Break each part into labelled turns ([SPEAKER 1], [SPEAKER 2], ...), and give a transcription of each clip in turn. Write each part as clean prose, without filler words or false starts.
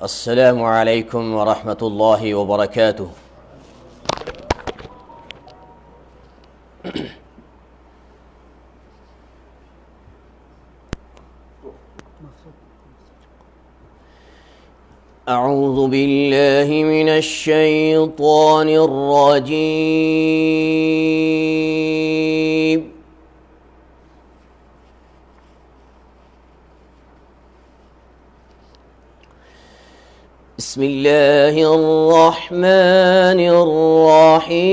[SPEAKER 1] السلام عليكم ورحمة الله وبركاته. أعوذ بالله من الشيطان الرجيم. بسم الله الرحمن الرحيم.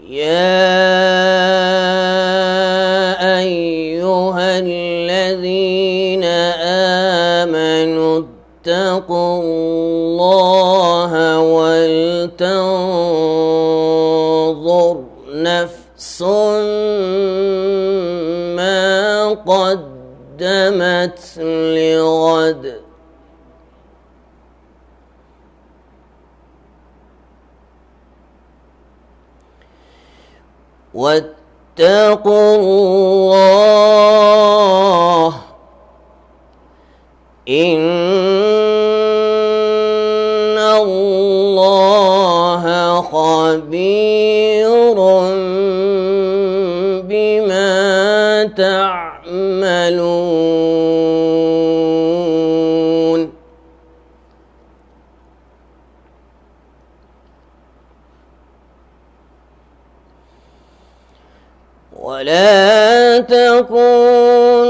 [SPEAKER 1] يا أيها الذين آمنوا اتقوا الله ولتنظر نفس ما قدمت لغد واتقوا الله إن الله خبير بما تعملون. ولا تكونوا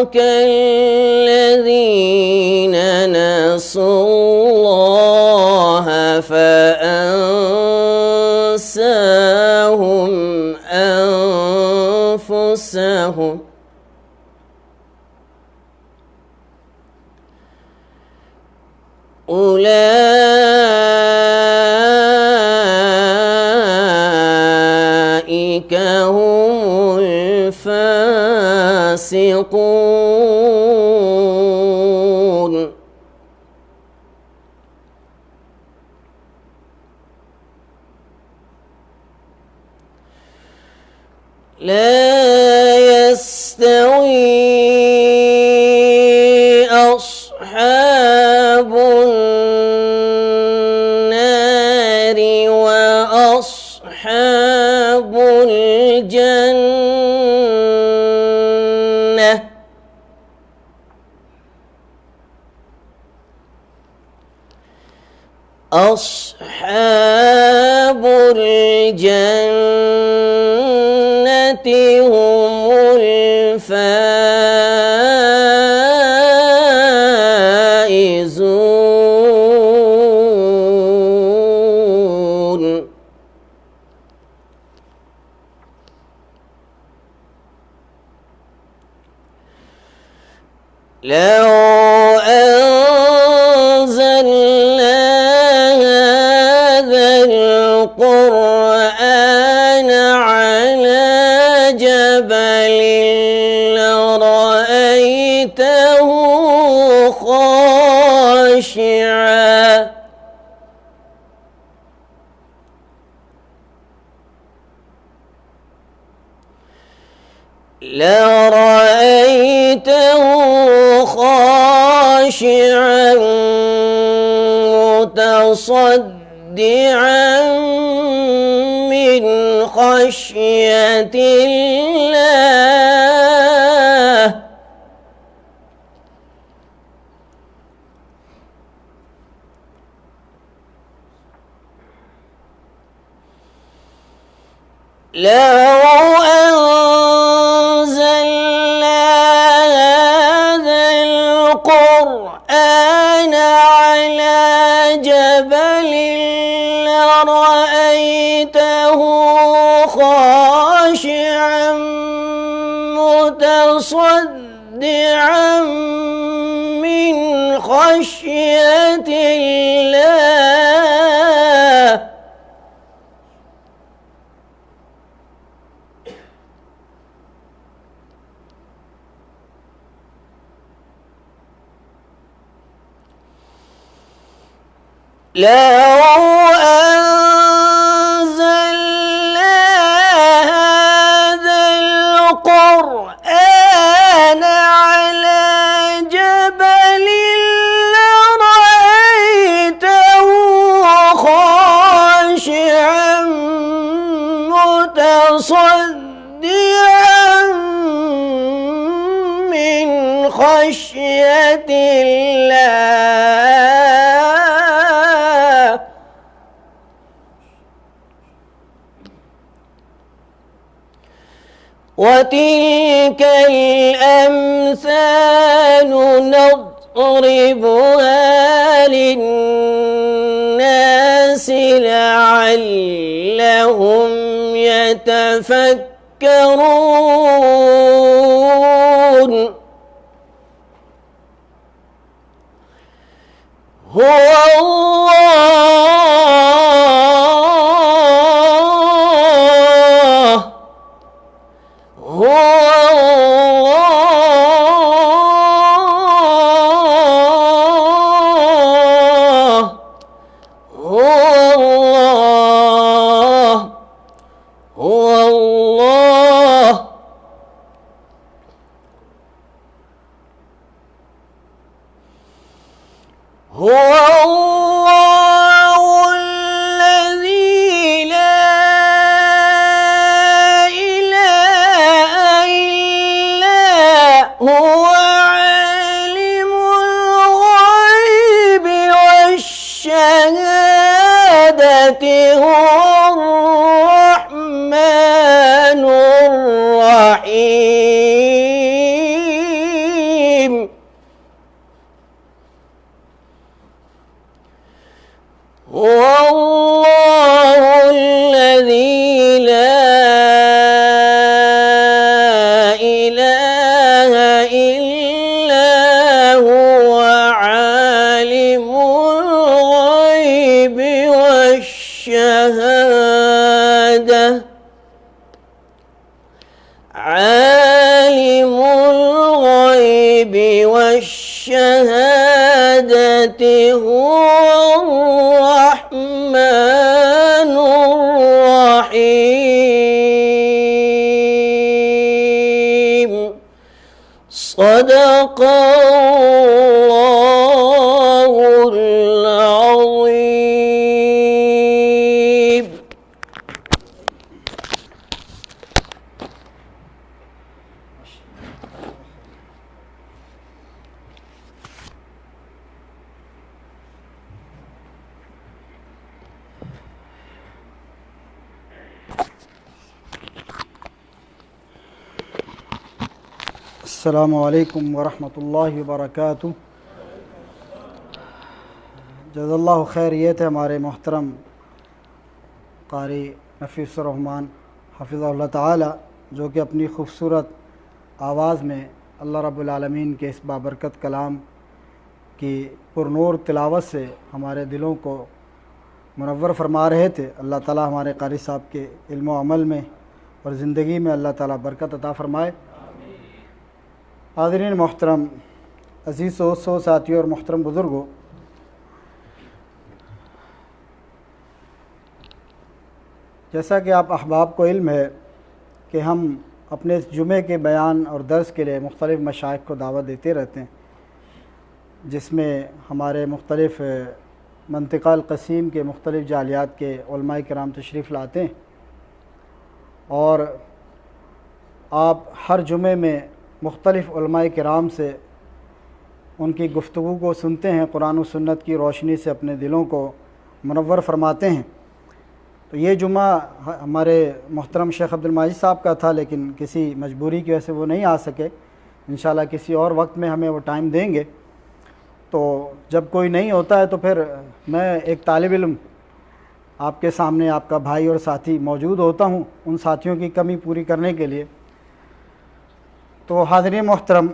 [SPEAKER 1] كالذين نسوا الله فأنساهم أنفسهم أولئك هم الفاسقون. لا يستوي أصحاب النار وأصحاب الجنة أصحاب الجنة هم الفائزون. لو أنزلنا هذا القرآن على جبل لرأيته خاشعا خاشعا متصدعا من خشية الله. لو أنزلنا هذا القرآن على جبل لرأيته خاشعا متصدعا من خشية الله. لو أنزلنا هذا القرآن على جبل لرأيته خاشعا متصدعا من خشية الله وتلك الأمثال نضربها للناس لعلهم يتفكرون هو الرحمن الرحيم هو الله الذي لا إله إلا هو عالم الغيب والشهادة عالم الغيب والشهادة هو الرحمن الرحيم صدق الله العظيم.
[SPEAKER 2] السلام علیکم ورحمۃ اللہ وبرکاتہ. جزا اللہ خیر. یہ تھے ہمارے محترم قاری نفیس الرحمن حفظہ اللہ تعالی، جو کہ اپنی خوبصورت آواز میں اللہ رب العالمین کے اس بابرکت کلام کی پرنور تلاوت سے ہمارے دلوں کو منور فرما رہے تھے. اللہ تعالی ہمارے قاری صاحب کے علم و عمل میں اور زندگی میں اللہ تعالی برکت عطا فرمائے. حاضرین محترم، عزیز دوستوں، ساتھیوں اور محترم بزرگوں، جیسا کہ آپ احباب کو علم ہے کہ ہم اپنے اس جمعے کے بیان اور درس کے لیے مختلف مشائخ کو دعوت دیتے رہتے ہیں، جس میں ہمارے مختلف منطقہ القصیم کے مختلف جالیات کے علماء کرام تشریف لاتے ہیں، اور آپ ہر جمعے میں مختلف علماء کرام سے ان کی گفتگو کو سنتے ہیں، قرآن و سنت کی روشنی سے اپنے دلوں کو منور فرماتے ہیں. تو یہ جمعہ ہمارے محترم شیخ عبدالمجید صاحب کا تھا، لیکن کسی مجبوری کی وجہ سے وہ نہیں آ سکے. انشاءاللہ کسی اور وقت میں ہمیں وہ ٹائم دیں گے. تو جب کوئی نہیں ہوتا ہے تو پھر میں ایک طالب علم آپ کے سامنے، آپ کا بھائی اور ساتھی موجود ہوتا ہوں ان ساتھیوں کی کمی پوری کرنے کے لیے. تو حاضرین محترم،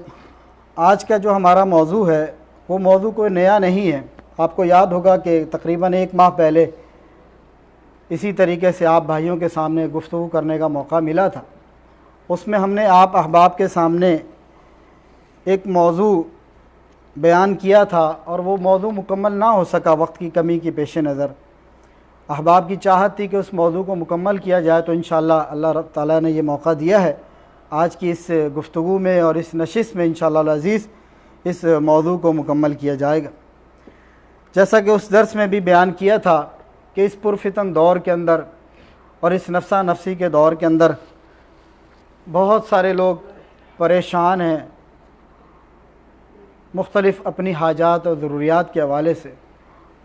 [SPEAKER 2] آج کا جو ہمارا موضوع ہے وہ موضوع کوئی نیا نہیں ہے. آپ کو یاد ہوگا کہ تقریباً 1 ماہ پہلے اسی طریقے سے آپ بھائیوں کے سامنے گفتگو کرنے کا موقع ملا تھا. اس میں ہم نے آپ احباب کے سامنے ایک موضوع بیان کیا تھا اور وہ موضوع مکمل نہ ہو سکا وقت کی کمی کی پیش نظر، احباب کی چاہت تھی کہ اس موضوع کو مکمل کیا جائے، تو انشاءاللہ اللہ رب تعالیٰ نے یہ موقع دیا ہے آج کی اس گفتگو میں اور اس نشست میں انشاءاللہ العزیز اس موضوع کو مکمل کیا جائے گا۔ جیسا کہ اس درس میں بھی بیان کیا تھا کہ اس پرفتن دور کے اندر اور اس نفسا نفسی کے دور کے اندر بہت سارے لوگ پریشان ہیں مختلف اپنی حاجات اور ضروریات کے حوالے سے،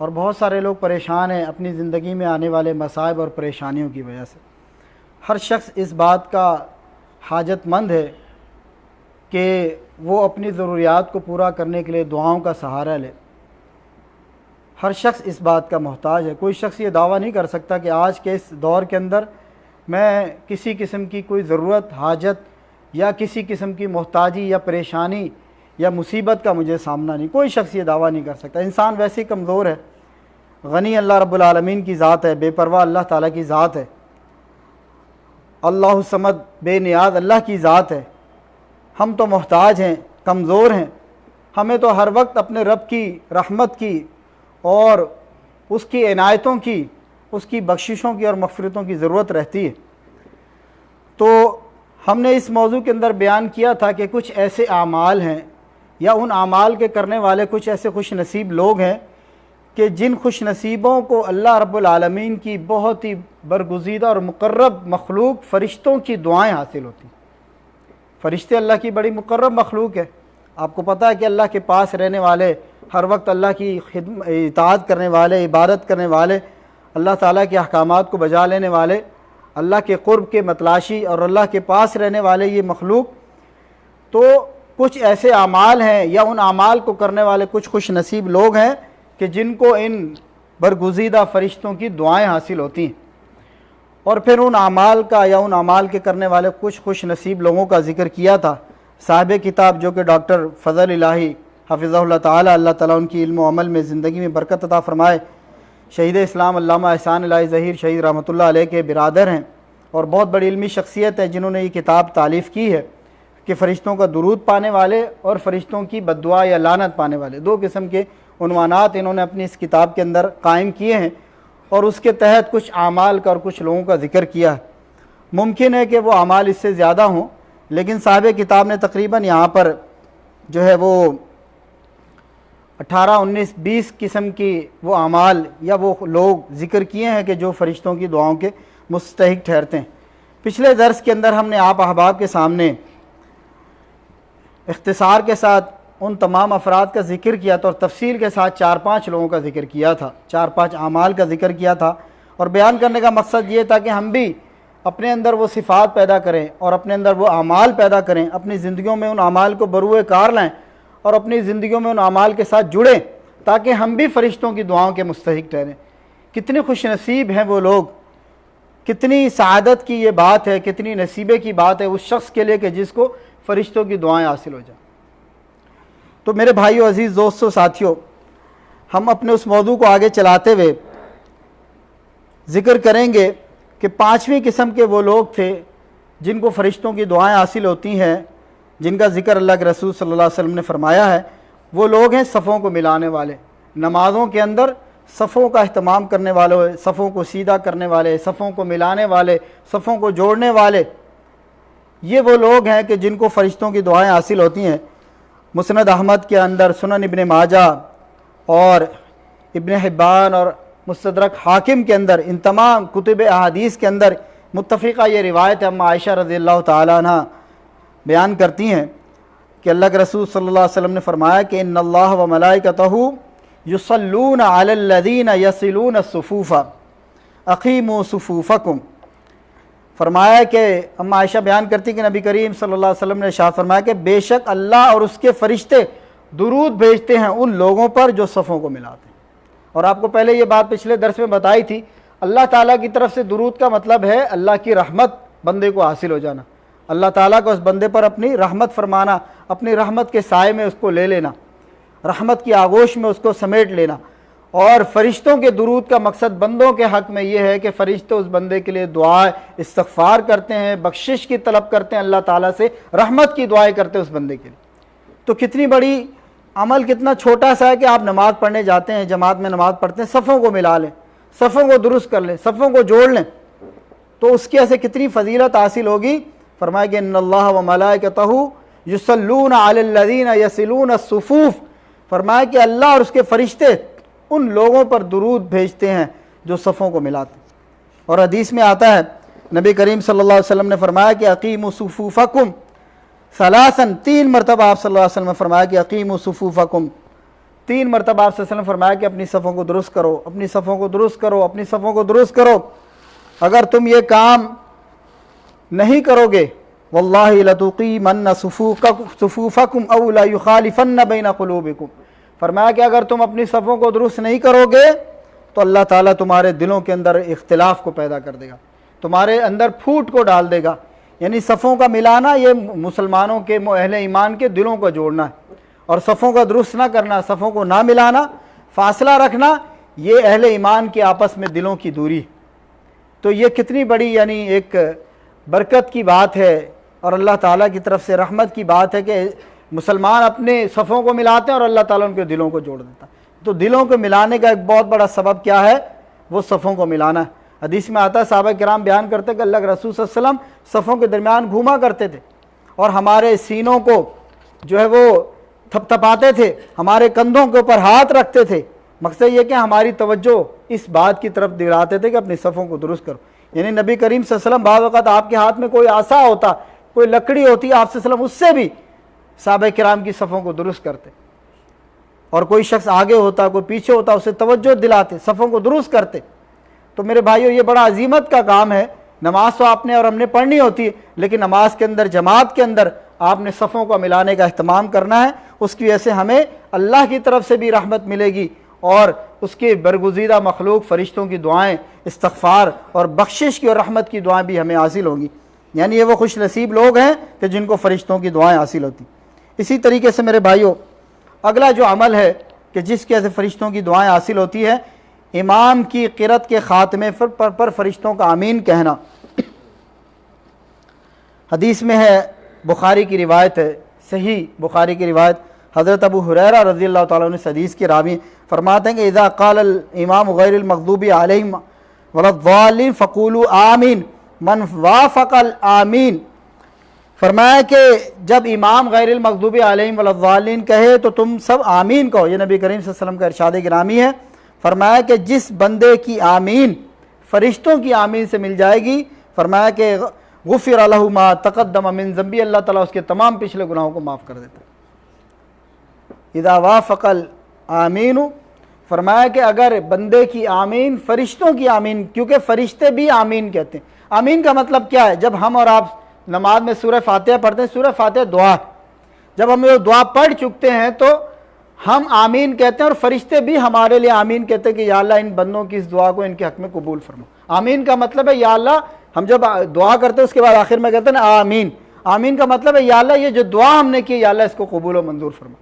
[SPEAKER 2] اور بہت سارے لوگ پریشان ہیں اپنی زندگی میں آنے والے مصائب اور پریشانیوں کی وجہ سے۔ ہر شخص اس بات کا حاجت مند ہے کہ وہ اپنی ضروریات کو پورا کرنے کے لیے دعاؤں کا سہارا لے۔ ہر شخص اس بات کا محتاج ہے۔ کوئی شخص یہ دعویٰ نہیں کر سکتا کہ آج کے اس دور کے اندر میں کسی قسم کی کوئی ضرورت، حاجت یا کسی قسم کی محتاجی یا پریشانی یا مصیبت کا مجھے سامنا نہیں۔ کوئی شخص یہ دعویٰ نہیں کر سکتا۔ انسان ویسے ہی کمزور ہے، غنی اللہ رب العالمین کی ذات ہے، بے پرواہ اللہ تعالیٰ کی ذات ہے، اللہ الصمد بے نیاز اللہ کی ذات ہے۔ ہم تو محتاج ہیں، کمزور ہیں، ہمیں تو ہر وقت اپنے رب کی رحمت کی اور اس کی عنایتوں کی، اس کی بخششوں کی اور مغفرتوں کی ضرورت رہتی ہے۔ تو ہم نے اس موضوع کے اندر بیان کیا تھا کہ کچھ ایسے اعمال ہیں یا ان اعمال کے کرنے والے کچھ ایسے خوش نصیب لوگ ہیں کہ جن خوش نصیبوں کو اللہ رب العالمین کی بہت ہی برگزیدہ اور مقرب مخلوق فرشتوں کی دعائیں حاصل ہوتی ہیں۔ فرشتے اللہ کی بڑی مقرب مخلوق ہے۔ آپ کو پتہ ہے کہ اللہ کے پاس رہنے والے، ہر وقت اللہ کی اطاعت کرنے والے، عبادت کرنے والے، اللہ تعالیٰ کے احکامات کو بجا لینے والے، اللہ کے قرب کے متلاشی اور اللہ کے پاس رہنے والے یہ مخلوق، تو کچھ ایسے اعمال ہیں یا ان اعمال کو کرنے والے کچھ خوش نصیب لوگ ہیں کہ جن کو ان برگزیدہ فرشتوں کی دعائیں حاصل ہوتی ہیں۔ اور پھر ان اعمال کا یا ان اعمال کے کرنے والے کچھ خوش نصیب لوگوں کا ذکر کیا تھا۔ صاحب کتاب جو کہ ڈاکٹر فضل الہی حفظہ اللہ تعالیٰ، اللہ تعالیٰ ان کی علم و عمل میں زندگی میں برکت عطا فرمائے، شہید اسلام علامہ احسان الہی ظہیر شہید رحمۃ اللہ علیہ کے برادر ہیں اور بہت بڑی علمی شخصیت ہے، جنہوں نے یہ کتاب تالیف کی ہے کہ فرشتوں کا درود پانے والے اور فرشتوں کی بد دعا یا لعنت پانے والے، دو قسم کے عنوانات انہوں نے اپنی اس کتاب کے اندر قائم کیے ہیں، اور اس کے تحت کچھ اعمال کا اور کچھ لوگوں کا ذکر کیا ہے۔ ممکن ہے کہ وہ اعمال اس سے زیادہ ہوں، لیکن صاحب کتاب نے تقریباً یہاں پر جو ہے وہ 18 19 20 قسم کی وہ اعمال یا وہ لوگ ذکر کیے ہیں کہ جو فرشتوں کی دعاؤں کے مستحق ٹھہرتے ہیں۔ پچھلے درس کے اندر ہم نے آپ احباب کے سامنے اختصار کے ساتھ ان تمام افراد کا ذکر کیا تھا اور تفصیل کے ساتھ 4-5 لوگوں کا ذکر کیا تھا، 4-5 اعمال کا ذکر کیا تھا، اور بیان کرنے کا مقصد یہ تھا کہ ہم بھی اپنے اندر وہ صفات پیدا کریں اور اپنے اندر وہ اعمال پیدا کریں، اپنی زندگیوں میں ان اعمال کو بروئے کار لائیں اور اپنی زندگیوں میں ان اعمال کے ساتھ جڑیں، تاکہ ہم بھی فرشتوں کی دعاؤں کے مستحق ٹھہریں۔ کتنے خوش نصیب ہیں وہ لوگ، کتنی سعادت کی یہ بات ہے، کتنی نصیبے کی بات ہے اس شخص کے لیے کہ جس کو فرشتوں کی دعائیں حاصل ہو جائیں۔ تو میرے بھائیو، عزیز دوستو، ساتھیو، ہم اپنے اس موضوع کو آگے چلاتے ہوئے ذکر کریں گے کہ 5ویں قسم کے وہ لوگ تھے جن کو فرشتوں کی دعائیں حاصل ہوتی ہیں، جن کا ذکر اللہ کے رسول صلی اللہ علیہ وسلم نے فرمایا ہے۔ وہ لوگ ہیں صفوں کو ملانے والے، نمازوں کے اندر صفوں کا اہتمام کرنے والے، صفوں کو سیدھا کرنے والے، صفوں کو ملانے والے، صفوں کو جوڑنے والے، یہ وہ لوگ ہیں کہ جن کو فرشتوں کی دعائیں حاصل ہوتی ہیں۔ مسند احمد کے اندر، سنن ابن ماجہ اور ابن حبان اور مستدرک حاکم کے اندر، ان تمام کتب احادیث کے اندر متفقہ یہ روایت ہے، اما عائشہ رضی اللہ تعالیٰ عنہ بیان کرتی ہیں کہ اللہ کے رسول صلی اللہ علیہ وسلم نے فرمایا کہ ان اللہ و ملائکتہ یصلون علی الذین یصلون الصفوف اقیموا صفوفکم۔ فرمایا کہ اما عائشہ بیان کرتی کہ نبی کریم صلی اللہ علیہ وسلم نے ارشاد فرمایا کہ بے شک اللہ اور اس کے فرشتے درود بھیجتے ہیں ان لوگوں پر جو صفوں کو ملاتے ہیں۔ اور آپ کو پہلے یہ بات پچھلے درس میں بتائی تھی، اللہ تعالیٰ کی طرف سے درود کا مطلب ہے اللہ کی رحمت بندے کو حاصل ہو جانا، اللہ تعالیٰ کو اس بندے پر اپنی رحمت فرمانا، اپنی رحمت کے سائے میں اس کو لے لینا، رحمت کی آغوش میں اس کو سمیٹ لینا۔ اور فرشتوں کے درود کا مقصد بندوں کے حق میں یہ ہے کہ فرشتے اس بندے کے لیے دعا استغفار کرتے ہیں، بخشش کی طلب کرتے ہیں، اللہ تعالیٰ سے رحمت کی دعائیں کرتے ہیں اس بندے کے لیے۔ تو کتنی بڑی عمل کتنا چھوٹا سا ہے کہ آپ نماز پڑھنے جاتے ہیں، جماعت میں نماز پڑھتے ہیں، صفوں کو ملا لیں، صفوں کو درست کر لیں، صفوں کو جوڑ لیں، تو اس کی ایسے کتنی فضیلت حاصل ہوگی۔ فرمایا کہ ان اللہ و ملائکتہ یصلون علی الذین یصلون الصفوف، فرمایا کہ اللہ اور اس کے فرشتے ان لوگوں پر درود بھیجتے ہیں جو صفوں کو ملاتے ہیں۔ اور حدیث میں آتا ہے نبی کریم صلی اللہ علیہ وسلم نے فرمایا کہ اقیموا صفوفکم ثلاثا، 3 مرتبہ آپ صلی اللہ علیہ وسلم نے فرمایا کہ اقیموا صفوفکم، 3 مرتبہ آپ صلی اللہ علیہ وسلم نے فرمایا کہ اپنی صفوں کو درست کرو، اپنی صفوں کو درست کرو، اپنی صفوں کو درست کرو۔ اگر تم یہ کام نہیں کرو گے واللہ لتقیمن صفوفکم او لا یخالفن بین قلوبکم، فرمایا کہ اگر تم اپنی صفوں کو درست نہیں کرو گے تو اللہ تعالیٰ تمہارے دلوں کے اندر اختلاف کو پیدا کر دے گا، تمہارے اندر پھوٹ کو ڈال دے گا۔ یعنی صفوں کا ملانا یہ مسلمانوں کے اہل ایمان کے دلوں کو جوڑنا ہے، اور صفوں کا درست نہ کرنا، صفوں کو نہ ملانا، فاصلہ رکھنا، یہ اہل ایمان کے آپس میں دلوں کی دوری۔ تو یہ کتنی بڑی یعنی ایک برکت کی بات ہے اور اللہ تعالیٰ کی طرف سے رحمت کی بات ہے کہ مسلمان اپنے صفوں کو ملاتے ہیں اور اللہ تعالیٰ ان کے دلوں کو جوڑ دیتا ہے۔ تو دلوں کو ملانے کا ایک بہت بڑا سبب کیا ہے؟ وہ صفوں کو ملانا ہے۔ حدیث میں آتا ہے صحابہ کرام بیان کرتے کہ اللہ کے رسول صلی اللہ علیہ وسلم صفوں کے درمیان گھوما کرتے تھے اور ہمارے سینوں کو جو ہے وہ تھپ تھپاتے تھے، ہمارے کندھوں کے اوپر ہاتھ رکھتے تھے۔ مقصد یہ کہ ہماری توجہ اس بات کی طرف دلاتے تھے کہ اپنی صفوں کو درست کرو۔ یعنی نبی کریم صلی اللہ علیہ وسلم بعض اوقات آپ کے ہاتھ میں کوئی عصا ہوتا، کوئی لکڑی ہوتی، آپ صلی اللہ علیہ وسلم اس سے بھی صحابہ کرام کی صفوں کو درست کرتے، اور کوئی شخص آگے ہوتا، کوئی پیچھے ہوتا، اسے توجہ دلاتے، صفوں کو درست کرتے۔ تو میرے بھائیو یہ بڑا عظیمت کا کام ہے۔ نماز تو آپ نے اور ہم نے پڑھنی ہوتی ہے، لیکن نماز کے اندر، جماعت کے اندر آپ نے صفوں کو ملانے کا اہتمام کرنا ہے۔ اس کی وجہ سے ہمیں اللہ کی طرف سے بھی رحمت ملے گی اور اس کے برگزیدہ مخلوق فرشتوں کی دعائیں، استغفار اور بخشش کی اور رحمت کی دعائیں بھی ہمیں حاصل ہوں گی۔ یعنی یہ وہ خوش نصیب لوگ ہیں کہ جن کو فرشتوں کی دعائیں حاصل ہوتی۔ اسی طریقے سے میرے بھائیو اگلا جو عمل ہے کہ جس کی وجہ سے فرشتوں کی دعائیں حاصل ہوتی ہے، امام کی قرأت کے خاتمے پر فرشتوں کا آمین کہنا۔ حدیث میں ہے، بخاری کی روایت ہے، صحیح بخاری کی روایت، حضرت ابو ہریرہ رضی اللہ تعالیٰ عنہ اس حدیث کے راوی فرماتے ہیں کہ اذا قال الامام غیر المغضوب علیہم ولا الضالین فقولوا آمین من وافق الآمین، فرمایا کہ جب امام غیر المغضوب علیہم ولا الضالین کہے تو تم سب آمین کہو۔ یہ نبی کریم صلی اللہ علیہ وسلم کا ارشاد گرامی ہے۔ فرمایا کہ جس بندے کی آمین فرشتوں کی آمین سے مل جائے گی، فرمایا کہ غفر لہ ما تقدم من ذنبی، اللہ تعالیٰ اس کے تمام پچھلے گناہوں کو معاف کر دیتا ہے۔ اذا وافق الآمین، فرمایا کہ اگر بندے کی آمین فرشتوں کی آمین، کیونکہ فرشتے بھی آمین کہتے ہیں۔ آمین کا مطلب کیا ہے؟ جب ہم اور آپ نماز میں سورہ فاتحہ پڑھتے ہیں، سورہ فاتحہ دعا، جب ہم یہ دعا پڑھ چکتے ہیں تو ہم آمین کہتے ہیں، اور فرشتے بھی ہمارے لیے آمین کہتے ہیں کہ یا اللہ ان بندوں کی اس دعا کو ان کے حق میں قبول فرما۔ آمین کا مطلب ہے یا اللہ، ہم جب دعا کرتے ہیں اس کے بعد آخر میں کہتے ہیں نا آمین، آمین کا مطلب ہے یا اللہ یہ جو دعا ہم نے کی یا اللہ اس کو قبول و منظور فرما۔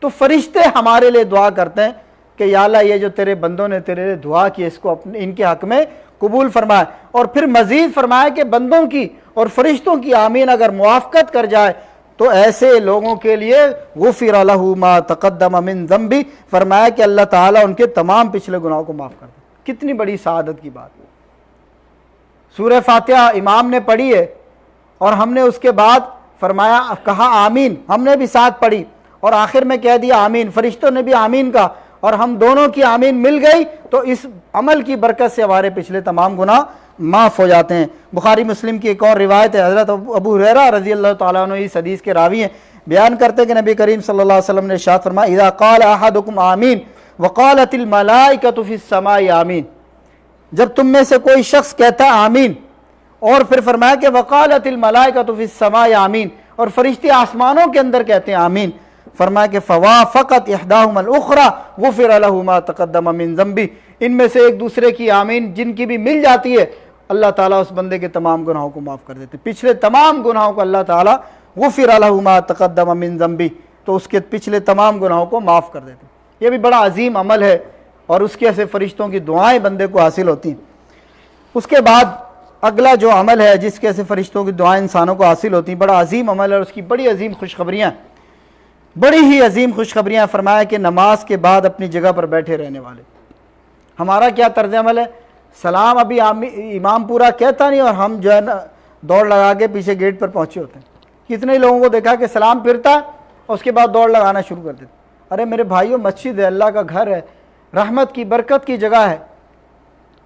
[SPEAKER 2] تو فرشتے ہمارے لیے دعا کرتے ہیں کہ یا اللہ یہ جو تیرے بندوں نے تیرے لیے دعا کی اس کو ان کے حق میں قبول فرمائے۔ اور پھر مزید فرمایا کہ بندوں کی اور فرشتوں کی آمین اگر موافقت کر جائے تو ایسے لوگوں کے لیے غفر لہ ما تقدم من ذنبی، فرمایا کہ اللہ تعالیٰ ان کے تمام پچھلے گناہوں کو معاف کر دے۔ کتنی بڑی سعادت کی بات۔ سورہ فاتحہ امام نے پڑھی ہے اور ہم نے اس کے بعد فرمایا کہا آمین، ہم نے بھی ساتھ پڑھی اور آخر میں کہہ دیا آمین، فرشتوں نے بھی آمین کہا اور ہم دونوں کی آمین مل گئی، تو اس عمل کی برکت سے ہمارے پچھلے تمام گناہ معاف ہو جاتے ہیں۔ بخاری مسلم کی ایک اور روایت ہے، حضرت ابو ہریرہ رضی اللہ تعالیٰ عنہ اس حدیث کے راوی ہیں، بیان کرتے ہیں کہ نبی کریم صلی اللہ علیہ وسلم نے ارشاد فرمایا اذا قال احدکم آمین وقالت الملائکۃ فی السماء آمین، جب تم میں سے کوئی شخص کہتا ہے آمین، اور پھر فرمایا کہ وقالت الملائکۃ فی السماء آمین، اور فرشتے آسمانوں کے اندر کہتے ہیں آمین، فرمایا کہ فوافقت احداہما الاخری غفر لہ ما تقدم من ذنبی، ان میں سے ایک دوسرے کی آمین جن کی بھی مل جاتی ہے اللہ تعالیٰ اس بندے کے تمام گناہوں کو معاف کر دیتے، پچھلے تمام گناہوں کو اللہ تعالیٰ غفر لہ ما تقدم من ذنبی، تو اس کے پچھلے تمام گناہوں کو معاف کر دیتے۔ یہ بھی بڑا عظیم عمل ہے اور اس کی ایسے فرشتوں کی دعائیں بندے کو حاصل ہوتی ہیں۔ اس کے بعد اگلا جو عمل ہے جس کے ایسے فرشتوں کی دعائیں انسانوں کو حاصل ہوتی ہیں، بڑا عظیم عمل ہے اور اس کی بڑی عظیم خوشخبریاں، بڑی ہی عظیم خوشخبریاں فرمایا کہ نماز کے بعد اپنی جگہ پر بیٹھے رہنے والے. ہمارا کیا طرز عمل ہے؟ سلام ابھی امام پورا کہتا نہیں اور ہم جو ہے نا دوڑ لگا کے پیچھے گیٹ پر پہنچے ہوتے ہیں. کتنے لوگوں کو دیکھا کہ سلام پھرتا اور اس کے بعد دوڑ لگانا شروع کر دیتے. ارے میرے بھائیوں، مسجد ہے، اللہ کا گھر ہے، رحمت کی برکت کی جگہ ہے،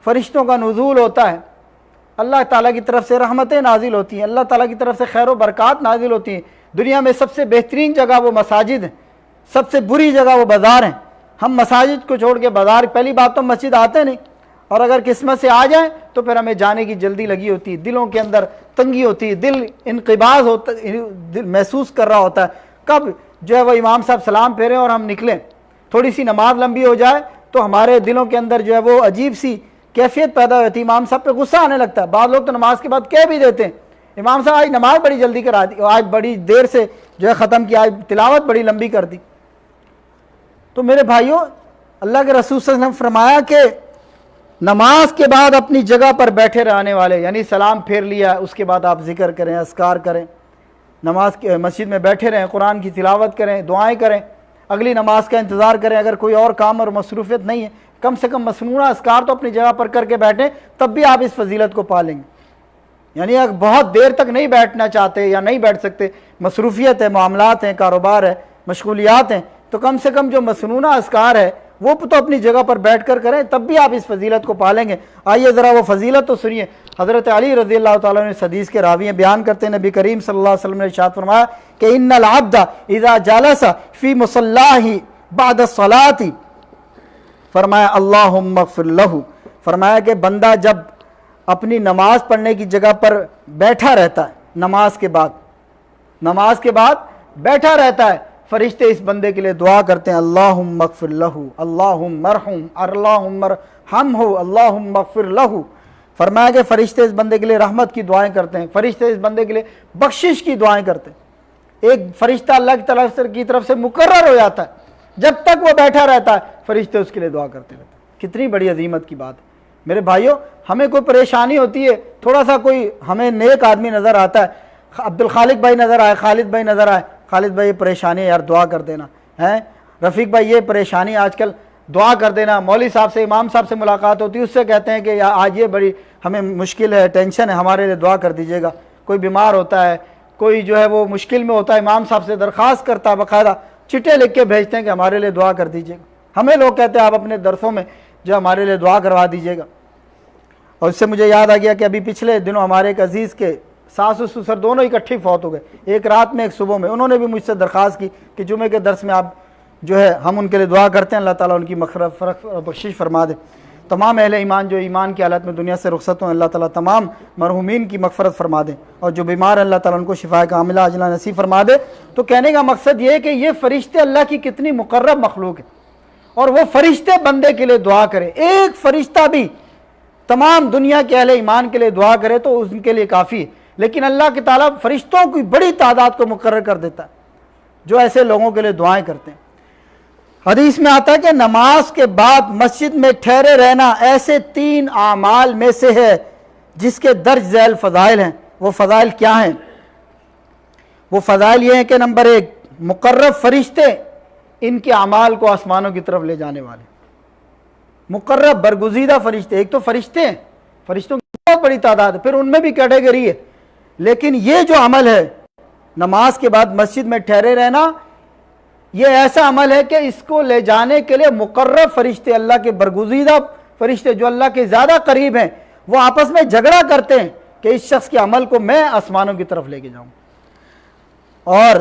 [SPEAKER 2] فرشتوں کا نزول ہوتا ہے، اللہ تعالیٰ کی طرف سے رحمتیں نازل ہوتی ہیں، اللہ تعالیٰ کی طرف سے خیر و برکات نازل ہوتی ہیں. دنیا میں سب سے بہترین جگہ وہ مساجد ہیں، سب سے بری جگہ وہ بازار ہیں. ہم مساجد کو چھوڑ کے بازار، پہلی بات تو مسجد آتے نہیں، اور اگر قسمت سے آ جائیں تو پھر ہمیں جانے کی جلدی لگی ہوتی ہے، دلوں کے اندر تنگی ہوتی ہے، دل انقباض ہوتا، دل محسوس کر رہا ہوتا ہے کب جو ہے وہ امام صاحب سلام پھیریں اور ہم نکلیں. تھوڑی سی نماز لمبی ہو جائے تو ہمارے دلوں کے اندر جو ہے وہ عجیب سی کیفیت پیدا ہوتی ہے، امام صاحب پہ غصہ آنے لگتا ہے. بعض لوگ تو نماز کے بعد کہہ بھی دیتے ہیں امام صاحب آج نماز بڑی جلدی کرا دی، آج بڑی دیر سے جو ہے ختم کی، آج تلاوت بڑی لمبی کر دی. تو میرے بھائیوں، اللہ کے رسول صلی اللہ علیہ وسلم فرمایا کہ نماز کے بعد اپنی جگہ پر بیٹھے رہنے والے، یعنی سلام پھیر لیا اس کے بعد آپ ذکر کریں، اذکار کریں، نماز کے مسجد میں بیٹھے رہیں، قرآن کی تلاوت کریں، دعائیں کریں، اگلی نماز کا انتظار کریں. اگر کوئی اور کام اور مصروفیت نہیں ہے، کم سے کم مسنونہ اذکار تو اپنی جگہ پر کر کے بیٹھیں، تب بھی آپ اس فضیلت کو پالیں گے. یعنی اگر بہت دیر تک نہیں بیٹھنا چاہتے یا نہیں بیٹھ سکتے، مصروفیت ہے، معاملات ہیں، کاروبار ہے، مشغولیات ہیں، تو کم سے کم جو مسنونہ اذکار ہے وہ تو اپنی جگہ پر بیٹھ کر کریں، تب بھی آپ اس فضیلت کو پالیں گے. آئیے ذرا وہ فضیلت تو سنیے. حضرت علی رضی اللہ تعالیٰ نے حدیث کے راوی ہیں، بیان کرتے ہیں نبی کریم صلی اللہ علیہ وسلم نے ارشاد فرمایا کہ ان العبد اذا جلس فی مصلاہ بعد الصلاۃ، فرمایا اللہم اغفر لہ، فرمایا کہ بندہ جب اپنی نماز پڑھنے کی جگہ پر بیٹھا رہتا ہے، نماز کے بعد بیٹھا رہتا ہے، فرشتے اس بندے کے لیے دعا کرتے ہیں اللہم اغفر لہ، اللہم ارحم، اللہم ارحمہ، اللہم اغفر لہ. فرمایا کہ فرشتے اس بندے کے لیے رحمت کی دعائیں کرتے ہیں، فرشتے اس بندے کے لیے بخشش کی دعائیں کرتے ہیں. ایک فرشتہ اللہ کی طرف سے مقرر ہو جاتا ہے، جب تک وہ بیٹھا رہتا ہے فرشتے اس کے لیے دعا کرتے رہتے ہیں. کتنی بڑی عظیمت کی بات ہے. میرے بھائیوں، ہمیں کوئی پریشانی ہوتی ہے، تھوڑا سا کوئی ہمیں نیک آدمی نظر آتا ہے، عبد الخالق بھائی نظر آئے، خالد بھائی نظر آئے، خالد بھائی یہ پریشانی ہے یار دعا کر دینا ہے، رفیق بھائی یہ پریشانی آج کل دعا کر دینا. مولوی صاحب سے، امام صاحب سے ملاقات ہوتی ہے، اس سے کہتے ہیں کہ آج یہ بڑی ہمیں مشکل ہے، ٹینشن ہے، ہمارے لیے دعا کر دیجیے گا. کوئی بیمار ہوتا ہے، کوئی جو ہے وہ مشکل میں ہوتا ہے، امام صاحب سے درخواست کرتا ہے، باقاعدہ چٹے لکھ کے بھیجتے ہیں کہ ہمارے لیے دعا کر دیجیے گا. ہمیں لوگ کہتے ہیں آپ اپنے درسوں میں جو ہمارے لیے دعا کروا دیجیے گا. اور اس سے مجھے یاد آ گیا کہ ابھی پچھلے دنوں ہمارے ایک عزیز کے ساس و سسر دونوں اکٹھے فوت ہو گئے، ایک رات میں ایک صبح میں. انہوں نے بھی مجھ سے درخواست کی کہ جمعے کے درس میں آپ جو ہے ہم ان کے لیے دعا کرتے ہیں، اللہ تعالیٰ ان کی مغفرت بخشش فرما دے. تمام اہل ایمان جو ایمان کی حالت میں دنیا سے رخصت ہوں، اللہ تعالیٰ تمام مرحومین کی مغفرت فرما دے، اور جو بیمار ہیں اللہ تعالیٰ ان کو شفا کاملہ عاجلہ نصیب فرما دے. تو کہنے کا مقصد یہ ہے کہ یہ فرشتے اللہ کی کتنی مقرب مخلوق ہے، اور وہ فرشتے بندے کے لیے دعا کرے. ایک فرشتہ بھی تمام دنیا کے اہل ایمان کے لیے دعا کرے تو ان کے لیے کافی ہے. لیکن اللہ کے تعالیٰ فرشتوں کی بڑی تعداد کو مقرر کر دیتا ہے جو ایسے لوگوں کے لیے دعائیں کرتے ہیں. حدیث میں آتا ہے کہ نماز کے بعد مسجد میں ٹھہرے رہنا ایسے 3 اعمال میں سے ہے جس کے درج ذیل فضائل ہیں. وہ فضائل کیا ہیں؟ وہ فضائل یہ ہیں کہ نمبر 1، مقرب فرشتے ان کے اعمال کو آسمانوں کی طرف لے جانے والے. مقرب برگزیدہ فرشتے، ایک تو فرشتے ہیں، فرشتوں کی بہت بڑی تعداد ہے، پھر ان میں بھی کیٹیگری ہے. لیکن یہ جو عمل ہے نماز کے بعد مسجد میں ٹھہرے رہنا، یہ ایسا عمل ہے کہ اس کو لے جانے کے لیے مقرب فرشتے، اللہ کے برگزیدہ فرشتے جو اللہ کے زیادہ قریب ہیں، وہ آپس میں جھگڑا کرتے ہیں کہ اس شخص کے عمل کو میں آسمانوں کی طرف لے کے جاؤں، اور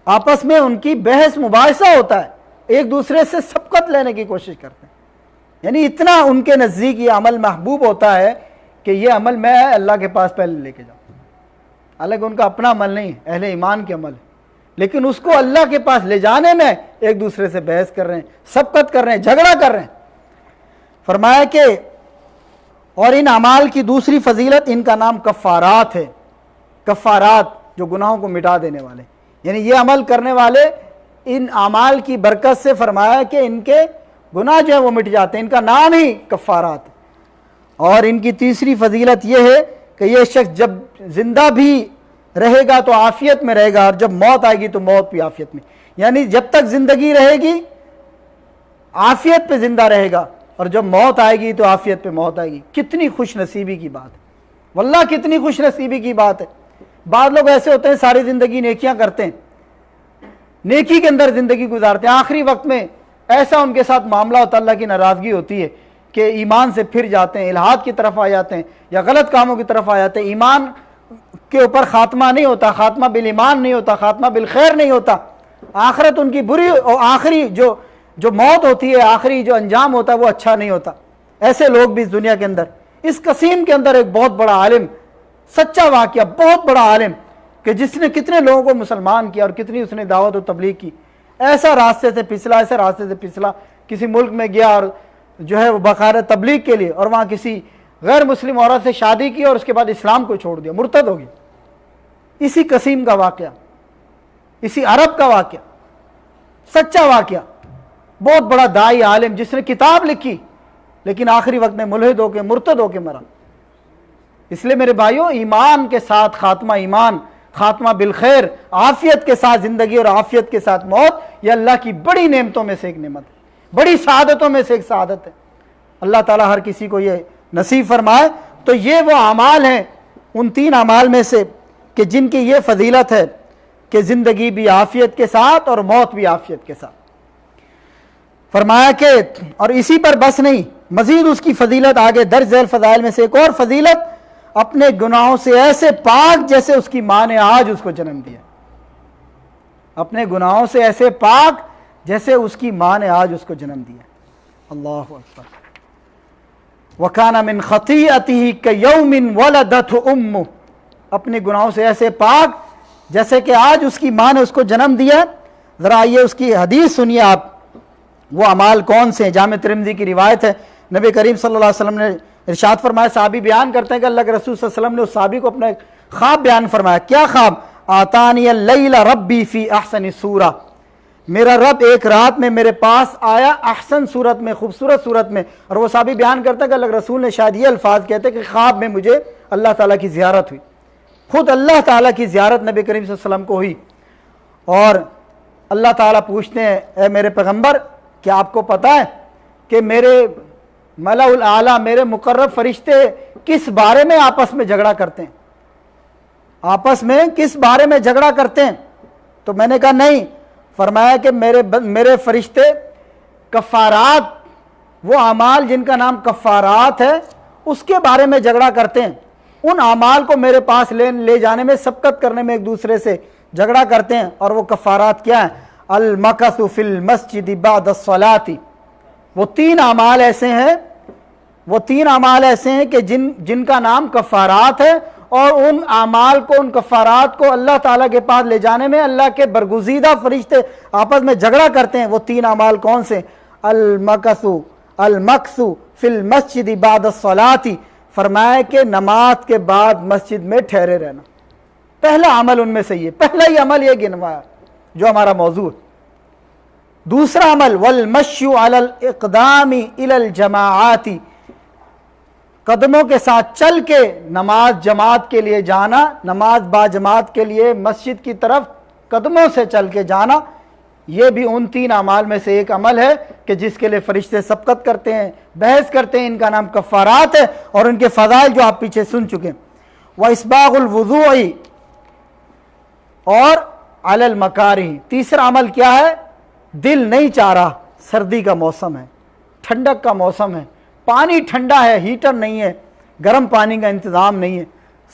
[SPEAKER 2] آپس میں ان کی بحث مباحثہ ہوتا ہے، ایک دوسرے سے سبقت لینے کی کوشش کرتے ہیں. یعنی اتنا ان کے نزدیک یہ عمل محبوب ہوتا ہے کہ یہ عمل میں اللہ کے پاس پہلے لے کے جاؤں. حالانکہ ان کا اپنا عمل نہیں ہے، اہل ایمان کے عمل ہے، لیکن اس کو اللہ کے پاس لے جانے میں ایک دوسرے سے بحث کر رہے ہیں، سبقت کر رہے ہیں، جھگڑا کر رہے ہیں. فرمایا کہ اور ان اعمال کی دوسری فضیلت، ان کا نام کفارات ہے. کفارات جو گناہوں کو مٹا دینے والے، یعنی یہ عمل کرنے والے ان اعمال کی برکت سے فرمایا کہ ان کے گناہ جو ہے وہ مٹ جاتے ہیں، ان کا نام ہی کفارات. اور ان کی تیسری فضیلت یہ ہے کہ یہ شخص جب زندہ بھی رہے گا تو عافیت میں رہے گا، اور جب موت آئے گی تو موت بھی عافیت میں. یعنی جب تک زندگی رہے گی عافیت پہ زندہ رہے گا، اور جب موت آئے گی تو عافیت پہ موت آئے گی۔ کتنی خوش نصیبی کی بات ہے، واللہ کتنی خوش نصیبی کی بات ہے۔ بعض لوگ ایسے ہوتے ہیں ساری زندگی نیکیاں کرتے ہیں، نیکی کے اندر زندگی گزارتے ہیں، آخری وقت میں ایسا ان کے ساتھ معاملہ ہوتا ہے، اللہ کی ناراضگی ہوتی ہے کہ ایمان سے پھر جاتے ہیں، الحاد کی طرف آ جاتے ہیں یا غلط کاموں کی طرف آ جاتے ہیں۔ ایمان کے اوپر خاتمہ نہیں ہوتا، خاتمہ بالایمان نہیں ہوتا، خاتمہ بالخیر نہیں ہوتا، آخرت ان کی بری، اور آخری جو موت ہوتی ہے، آخری جو انجام ہوتا ہے وہ اچھا نہیں ہوتا۔ ایسے لوگ بھی اس دنیا کے اندر، اس قسیم کے اندر ایک بہت بڑا عالم، سچا واقعہ، بہت بڑا عالم کہ جس نے کتنے لوگوں کو مسلمان کیا اور کتنی اس نے دعوت و تبلیغ کی، ایسا راستے سے پھسلا، کسی ملک میں گیا اور جو ہے وہ باقاعدہ تبلیغ کے لیے، اور وہاں کسی غیر مسلم عورت سے شادی کی اور اس کے بعد اسلام کو چھوڑ دیا، مرتد ہو گیا۔ اسی قسیم کا واقعہ، اسی عرب کا واقعہ، سچا واقعہ، بہت بڑا داعی عالم جس نے کتاب لکھی لیکن آخری وقت میں ملحد ہو کے مرتد ہو کے مرا۔ اس لیے میرے بھائیوں، ایمان کے ساتھ خاتمہ ایمان، خاتمہ بالخیر، عافیت کے ساتھ زندگی اور عافیت کے ساتھ موت، یہ اللہ کی بڑی نعمتوں میں سے ایک نعمت ہے، بڑی سعادتوں میں سے ایک سعادت ہے۔ اللہ تعالیٰ ہر کسی کو یہ نصیب فرمائے۔ تو یہ وہ اعمال ہیں، ان 3 اعمال میں سے کہ جن کی یہ فضیلت ہے کہ زندگی بھی عافیت کے ساتھ اور موت بھی عافیت کے ساتھ۔ فرمایا کہ اور اسی پر بس نہیں، مزید اس کی فضیلت آگے درج ذیل فضائل میں سے ایک اور فضیلت، اپنے گناہوں سے ایسے پاک جیسے اس کی ماں نے آج اس کو جنم دیا، اپنے گناہوں سے ایسے پاک جیسے اس کی ماں نے آج اس کو جنم دیا۔ اللہ اکبر۔ وَكَانَ مِنْ خَطِيئَتِهِ كَيَوْمٍ وَلَدَتْهُ أُمُّهُ، اپنے گناہوں سے ایسے پاک جیسے کہ آج اس کی ماں نے اس کو جنم دیا۔ ذرا آئیے اس کی حدیث سنیے آپ، وہ اعمال کون سے ہیں۔ جامع ترمذی کی روایت ہے، نبی کریم صلی اللہ علیہ وسلم نے ارشاد فرمایا، صحابی بیان کرتے ہیں کہ اللہ کے رسول صلی اللہ علیہ وسلم نے اس صحابی کو اپنا خواب بیان فرمایا۔ کیا خواب؟ آتانی اللیل ربی فی احسن صورہ، میرا رب ایک رات میں میرے پاس آیا احسن صورت میں، خوبصورت صورت میں۔ اور وہ صحابی بیان کرتا ہے کہ اللہ کے رسول نے شاید یہ الفاظ کہتے کہ خواب میں مجھے اللہ تعالیٰ کی زیارت ہوئی، خود اللہ تعالیٰ کی زیارت نبی کریم صلی اللہ علیہ وسلم کو ہوئی، اور اللہ تعالیٰ پوچھتے ہیں، اے میرے پیغمبر، کیا آپ کو پتہ ہے کہ میرے ملأ الاعلیٰ، میرے مقرب فرشتے کس بارے میں آپس میں جھگڑا کرتے ہیں؟ آپس میں کس بارے میں جھگڑا کرتے ہیں؟ تو میں نے کہا نہیں۔ فرمایا کہ میرے فرشتے کفارات، وہ اعمال جن کا نام کفارات ہے اس کے بارے میں جھگڑا کرتے ہیں، ان اعمال کو میرے پاس لے جانے میں، سبقت کرنے میں ایک دوسرے سے جھگڑا کرتے ہیں۔ اور وہ کفارات کیا ہیں؟ المکث فی المسجد بعد الصلاۃ، وہ 3 اعمال ایسے ہیں، وہ 3 اعمال ایسے ہیں کہ جن کا نام کفارات ہے، اور ان اعمال کو، ان کفارات کو اللہ تعالیٰ کے پاس لے جانے میں اللہ کے برگزیدہ فرشتے آپس میں جھگڑا کرتے ہیں۔ وہ 3 اعمال کون سے؟ المکث فی المسجد بعد الصلاۃ، فرمایا کہ نماز کے بعد مسجد میں ٹھہرے رہنا، پہلا عمل ان میں سے یہ، پہلا ہی عمل یہ گنوایا جو ہمارا موضوع ہے۔ دوسرا عمل والمشی علی الاقدام الی الجماعات، قدموں کے ساتھ چل کے نماز جماعت کے لیے جانا، نماز با جماعت کے لیے مسجد کی طرف قدموں سے چل کے جانا، یہ بھی ان 3 اعمال میں سے ایک عمل ہے کہ جس کے لیے فرشتے سبقت کرتے ہیں، بحث کرتے ہیں۔ ان کا نام کفارات ہے، اور ان کے فضائل جو آپ پیچھے سن چکے ہیں۔ واسباغ الوضوء، اور علی المکارہ، تیسرا عمل کیا ہے؟ دل نہیں چاہ رہا، سردی کا موسم ہے، ٹھنڈک کا موسم ہے، پانی ٹھنڈا ہے، ہیٹر نہیں ہے، گرم پانی کا انتظام نہیں ہے،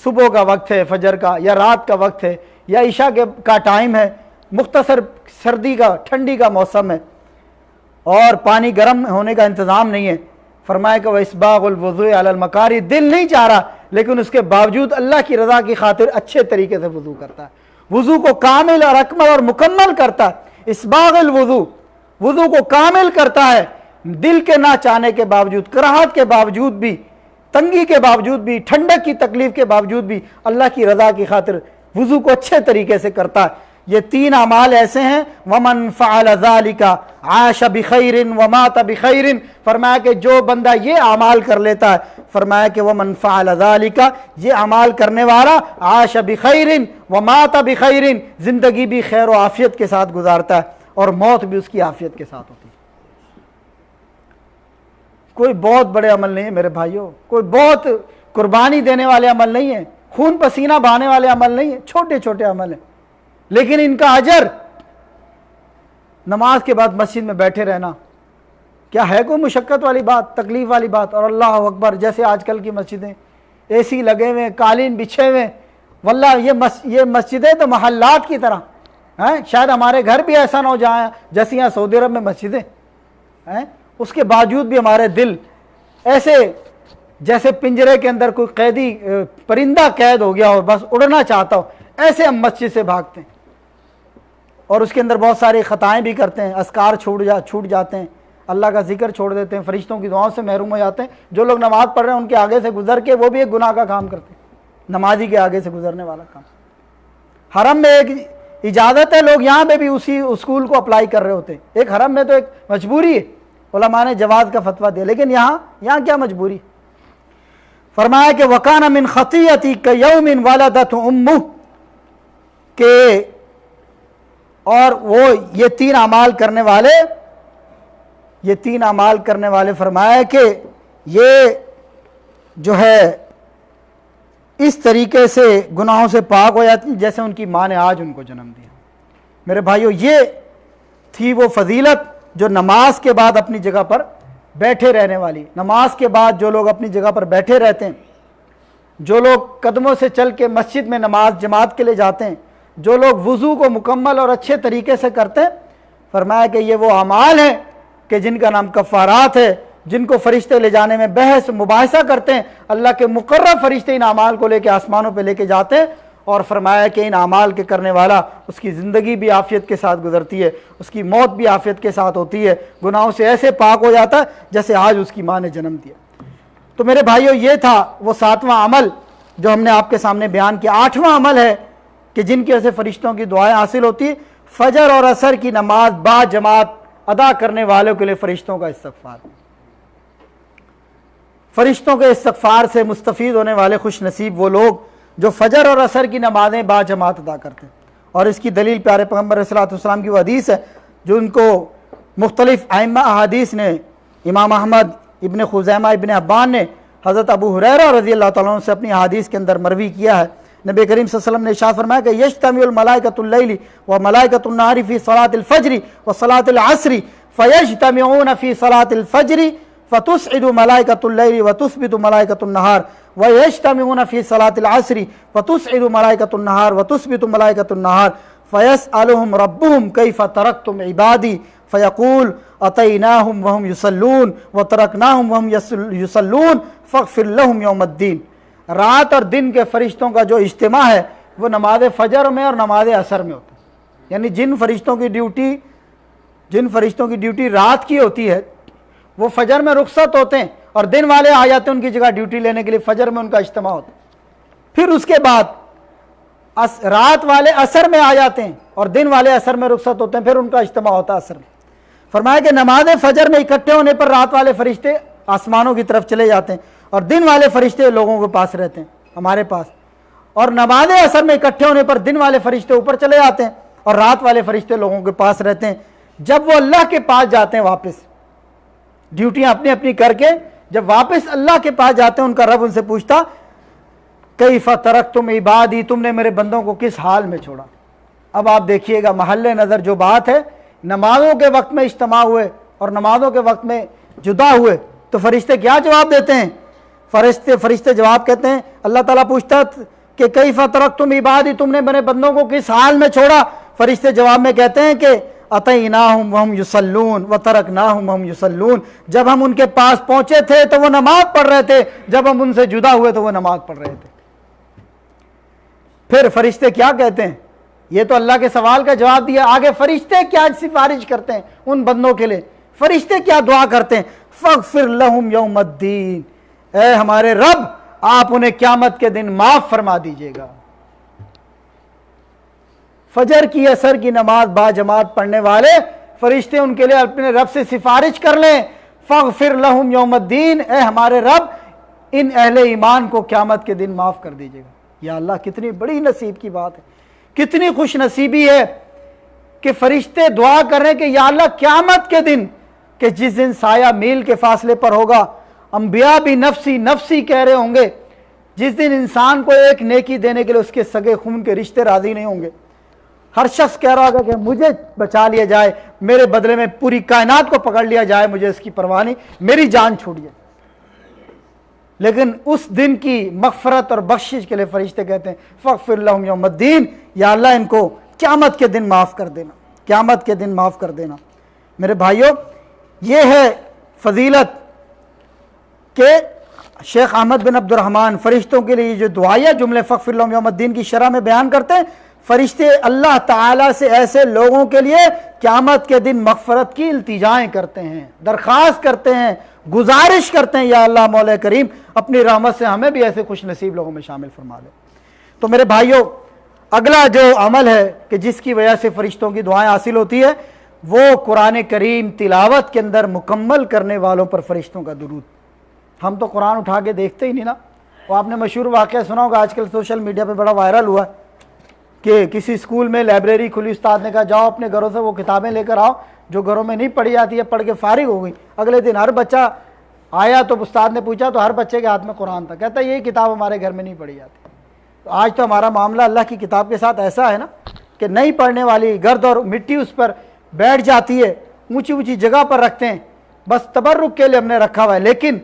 [SPEAKER 2] صبح کا وقت ہے، فجر کا یا رات کا وقت ہے یا عشاء کا ٹائم ہے، مختصر سردی کا، ٹھنڈی کا موسم ہے، اور پانی گرم ہونے کا انتظام نہیں ہے۔ فرمایا کہ واسباغ الوضوء علی المکارہ، دل نہیں چاہ رہا لیکن اس کے باوجود اللہ کی رضا کی خاطر اچھے طریقے سے وضو کرتا ہے، وضو کو کامل اور اکمل اور مکمل کرتا ہے۔ اسباغ الوضو، وضو کو کامل کرتا ہے، دل کے نہ چاہنے کے باوجود، کراہت کے باوجود بھی، تنگی کے باوجود بھی، ٹھنڈک کی تکلیف کے باوجود بھی اللہ کی رضا کی خاطر وضو کو اچھے طریقے سے کرتا ہے۔ یہ 3 اعمال ایسے ہیں، ومن فعل ذلك عاش بخیر ومات بخیر، فرمایا کہ جو بندہ یہ اعمال کر لیتا ہے فرمایا کہ وَمَنْ فَعَلَ ذَلِكَ، یہ اعمال کرنے والا عاش بخیر ومات بخیر، زندگی بھی خیر و عافیت کے ساتھ گزارتا ہے اور موت بھی اس کی عافیت کے ساتھ ہوتی ہے۔ کوئی بہت بڑے عمل نہیں ہے میرے بھائیوں، کوئی بہت قربانی دینے والے عمل نہیں ہے، خون پسینہ بہانے والے عمل نہیں ہیں، چھوٹے چھوٹے عمل ہیں، لیکن ان کا اجر نماز کے بعد مسجد میں بیٹھے رہنا کیا ہے کوئی مشقت والی بات، تکلیف والی بات؟ اور اللہ اکبر، جیسے آج کل کی مسجدیں اے سی لگے ہوئے، قالین بچھے ہوئے، واللہ یہ مسجدیں تو محلات کی طرح ہیں، شاید ہمارے گھر بھی ایسا نہ ہو جائیں جیسے یہاں سعودی عرب میں مسجدیں ہیں، اس کے باوجود بھی ہمارے دل ایسے جیسے پنجرے کے اندر کوئی قیدی پرندہ قید ہو گیا ہو، بس اڑنا چاہتا ہو، ایسے ہم مسجد سے بھاگتے ہیں، اور اس کے اندر بہت ساری خطائیں بھی کرتے ہیں، اذکار چھوٹ جاتے ہیں، اللہ کا ذکر چھوڑ دیتے ہیں، فرشتوں کی دعاؤں سے محروم ہو جاتے ہیں۔ جو لوگ نماز پڑھ رہے ہیں ان کے آگے سے گزر کے وہ بھی ایک گناہ کا کام کرتے ہیں، نمازی کے آگے سے گزرنے والا کام۔ حرم میں ایک اجازت ہے، لوگ یہاں پہ بھی اسی اسکول کو اپلائی کر رہے ہوتے ہیں، ایک حرم میں تو ایک مجبوری ہے، علماء نے جواز کا فتویٰ دیا، لیکن یہاں کیا مجبوری؟ فرمایا کہ وَكَانَ مِنْ خَطِيَّتِي كَيَوْمٍ وَلَدَتْهُ أُمُّهُ، کہ اور وہ یہ تین اعمال کرنے والے فرمایا کہ یہ جو ہے اس طریقے سے گناہوں سے پاک ہو جاتی ہیں جیسے ان کی ماں نے آج ان کو جنم دیا۔ میرے بھائیو، یہ تھی وہ فضیلت جو نماز کے بعد اپنی جگہ پر بیٹھے رہنے والی۔ نماز کے بعد جو لوگ اپنی جگہ پر بیٹھے رہتے ہیں، جو لوگ قدموں سے چل کے مسجد میں نماز جماعت کے لیے جاتے ہیں، جو لوگ وضو کو مکمل اور اچھے طریقے سے کرتے ہیں، فرمایا کہ یہ وہ اعمال ہیں کہ جن کا نام کفارات ہے، جن کو فرشتے لے جانے میں بحث مباحثہ کرتے ہیں، اللہ کے مقرر فرشتے ان اعمال کو لے کے آسمانوں پہ لے کے جاتے ہیں، اور فرمایا کہ ان اعمال کے کرنے والا اس کی زندگی بھی عافیت کے ساتھ گزرتی ہے، اس کی موت بھی عافیت کے ساتھ ہوتی ہے، گناہوں سے ایسے پاک ہو جاتا ہے جیسے آج اس کی ماں نے جنم دیا۔ تو میرے بھائیو، یہ تھا وہ 7واں عمل جو ہم نے آپ کے سامنے بیان کیا۔ 8واں عمل ہے کہ جن کی وجہ سے فرشتوں کی دعائیں حاصل ہوتی ہے، فجر اور عصر کی نماز با جماعت ادا کرنے والوں کے لیے فرشتوں کا استغفار۔ فرشتوں کے استغفار سے مستفید ہونے والے خوش نصیب وہ لوگ جو فجر اور عصر کی نمازیں با جماعت ادا کرتے ہیں۔ اور اس کی دلیل پیارے پیغمبر صلی اللہ علیہ وسلم کی وہ حدیث ہے جو ان کو مختلف ائمہ احادیث نے، امام احمد، ابن خزیمہ، ابن حبان نے حضرت ابو ہریرہ رضی اللہ تعالیٰ عنہ سے اپنی حدیث کے اندر مروی کیا ہے۔ نبی کریم صلی اللہ علیہ وسلم نے ارشاد فرمایا کہ یجتمع الملائکۃ اللیل وملائکۃ النہار فی صلاۃ الفجر وصلاۃ العصر فیجتمعون فی صلاۃ الفجر فتصعد ملائکۃ اللیل وتثبت ملائکۃ النہار ویجتمعون فی صلاۃ العصر فتصعد ملائکۃ النہار وتثبت ملائکۃ النہار فیسألہم ربہم کیف ترکتم عبادی فیقول اتیناہم وہم یصلون وترکناہم وہم یصلون فاغفر لہم یوم الدین۔ رات اور دن کے فرشتوں کا جو اجتماع ہے وہ نماز فجر میں اور نماز عصر میں ہوتا ہے، یعنی جن فرشتوں کی ڈیوٹی رات کی ہوتی ہے وہ فجر میں رخصت ہوتے ہیں، اور دن والے آ جاتے ہیں ان کی جگہ ڈیوٹی لینے کے لیے، فجر میں ان کا اجتماع ہوتا ہے۔ پھر اس کے بعد رات والے عصر میں آ جاتے ہیں اور دن والے عصر میں رخصت ہوتے ہیں، پھر ان کا اجتماع ہوتا ہے عصر میں۔ فرمایا کہ نماز فجر میں اکٹھے ہونے پر رات والے فرشتے آسمانوں کی طرف چلے جاتے ہیں اور دن والے فرشتے لوگوں کے پاس رہتے ہیں، ہمارے پاس، اور نماز عصر میں اکٹھے ہونے پر دن والے فرشتے اوپر چلے جاتے ہیں اور رات والے فرشتے لوگوں کے پاس رہتے ہیں۔ جب وہ اللہ کے پاس جاتے ہیں، واپس ڈیوٹیاں اپنی اپنی کر کے جب واپس اللہ کے پاس جاتے ہیں، ان کا رب ان سے پوچھتا کیف ترکتم عبادی، تم نے میرے بندوں کو کس حال میں چھوڑا۔ اب آپ دیکھیے گا محل نظر جو بات ہے، نمازوں کے وقت میں اجتماع ہوئے اور نمازوں کے وقت میں جدا ہوئے تو فرشتے کیا جواب دیتے ہیں؟ فرشتے جواب کہتے ہیں، اللہ تعالیٰ پوچھتا کہ کیف ترکتم عبادی، تم نے میرے بندوں کو کس حال میں چھوڑا؟ فرشتے جواب میں کہتے ہیں کہ اتیناہم وہم یصلون وترکناہم وہم یصلون، جب ہم ان کے پاس پہنچے تھے تو وہ نماز پڑھ رہے تھے، جب ہم ان سے جدا ہوئے تو وہ نماز پڑھ رہے تھے۔ پھر فرشتے کیا کہتے ہیں؟ یہ تو اللہ کے سوال کا جواب دیا، آگے فرشتے کیا سفارش کرتے ہیں ان بندوں کے لیے؟ فرشتے کیا دعا کرتے ہیں؟ فاغفر لہم یوم الدین، اے ہمارے رب آپ انہیں قیامت کے دن معاف فرما دیجئے گا۔ فجر کی عصر کی نماز با جماعت پڑھنے والے فرشتے ان کے لیے اپنے رب سے سفارش کر لیں، فاغفر لہم یوم الدین، اے ہمارے رب ان اہل ایمان کو قیامت کے دن معاف کر دیجیے گا۔ یا اللہ کتنی بڑی نصیب کی بات ہے، کتنی خوش نصیبی ہے کہ فرشتے دعا کر رہے ہیں کہ یا اللہ قیامت کے دن، کہ جس دن سایہ میل کے فاصلے پر ہوگا، انبیاء بھی نفسی نفسی کہہ رہے ہوں گے، جس دن انسان کو ایک نیکی دینے کے لیے اس کے سگے خون کے رشتے راضی نہیں ہوں گے، ہر شخص کہہ رہا ہوگا کہ مجھے بچا لیا جائے، میرے بدلے میں پوری کائنات کو پکڑ لیا جائے، مجھے اس کی پرواہ نہیں، میری جان چھوٹ جائے۔ لیکن اس دن کی مغفرت اور بخشش کے لیے فرشتے کہتے ہیں فاغفر لہم یوم الدین، یا اللہ ان کو قیامت کے دن معاف کر دینا، قیامت کے دن معاف کر دینا۔ میرے بھائیوں، یہ ہے فضیلت کہ شیخ احمد بن عبد الرحمن فرشتوں کے لیے جو دعائیہ جملے فاغفر لہم یوم الدین کی شرح میں بیان کرتے ہیں، فرشتے اللہ تعالیٰ سے ایسے لوگوں کے لیے قیامت کے دن مغفرت کی التجائیں کرتے ہیں، درخواست کرتے ہیں، گزارش کرتے ہیں، یا اللہ مولا کریم اپنی رحمت سے ہمیں بھی ایسے خوش نصیب لوگوں میں شامل فرما دے۔ تو میرے بھائیوں، اگلا جو عمل ہے کہ جس کی وجہ سے فرشتوں کی دعائیں حاصل ہوتی ہے، وہ قرآن کریم تلاوت کے اندر مکمل کرنے والوں پر فرشتوں کا درود۔ ہم تو قرآن اٹھا کے دیکھتے ہی نہیں نا۔ وہ آپ نے مشہور واقعہ سنا ہوگا، آج کل سوشل میڈیا پہ بڑا وائرل ہوا ہے کہ کسی اسکول میں لائبریری کھلی، استاد نے کہا جاؤ اپنے گھروں سے وہ کتابیں لے کر آؤ جو گھروں میں نہیں پڑھی جاتی ہے، پڑھ کے فارغ ہو گئی۔ اگلے دن ہر بچہ آیا تو استاد نے پوچھا تو ہر بچے کے ہاتھ میں قرآن تھا، کہتا ہے یہی کتاب ہمارے گھر میں نہیں پڑھی جاتی۔ تو آج تو ہمارا معاملہ اللہ کی کتاب کے ساتھ ایسا ہے نا کہ نہیں پڑھنے والی گرد اور مٹی اس پر بیٹھ جاتی ہے، اونچی اونچی جگہ پر رکھتے ہیں، بس تبرک کے لیے ہم نے رکھا ہوا ہے۔ لیکن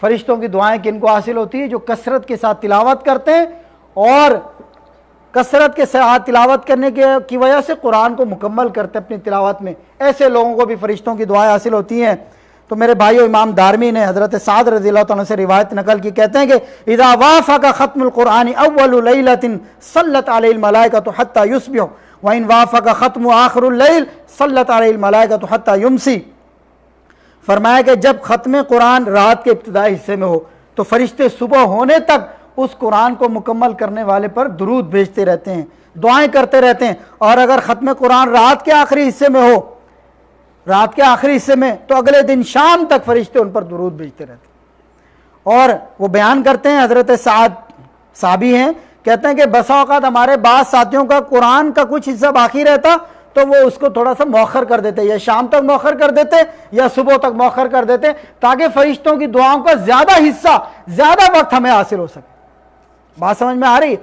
[SPEAKER 2] فرشتوں کی دعائیں کن کو حاصل ہوتی ہے؟ جو کثرت کے ساتھ تلاوت کرتے ہیں، اور کثرت کے ساتھ تلاوت کرنے کی وجہ سے قرآن کو مکمل کرتے ہیں اپنی تلاوت میں، ایسے لوگوں کو بھی فرشتوں کی دعائیں حاصل ہوتی ہیں۔ تو میرے بھائیو، امام دارمی نے حضرت سعد رضی اللہ تعالیٰ سے روایت نقل کی، کہتے ہیں کہ اذا وافق ختم القرآن اول لیلۃ صلت علیہ الملائکۃ حتی یصبح وان وافق ختم آخر اللیل صلت علیہ الملائکۃ حتی یمسی۔ فرمایا کہ جب ختم قرآن رات کے ابتدائی حصے میں ہو تو فرشتے صبح ہونے تک اس قرآن کو مکمل کرنے والے پر درود بھیجتے رہتے ہیں، دعائیں کرتے رہتے ہیں، اور اگر ختم قرآن رات کے آخری حصے میں ہو، رات کے آخری حصے میں، تو اگلے دن شام تک فرشتے ان پر درود بھیجتے رہتے ہیں۔ اور وہ بیان کرتے ہیں، حضرت سعد صحابی ہیں، کہتے ہیں کہ بسا اوقات ہمارے بعض ساتھیوں کا قرآن کا کچھ حصہ باقی رہتا تو وہ اس کو تھوڑا سا مؤخر کر دیتے، یا شام تک مؤخر کر دیتے یا صبح تک مؤخر کر دیتے، تاکہ فرشتوں کی دعاؤں کا زیادہ حصہ، زیادہ وقت ہمیں حاصل ہو سکے۔ بات سمجھ میں آ رہی؟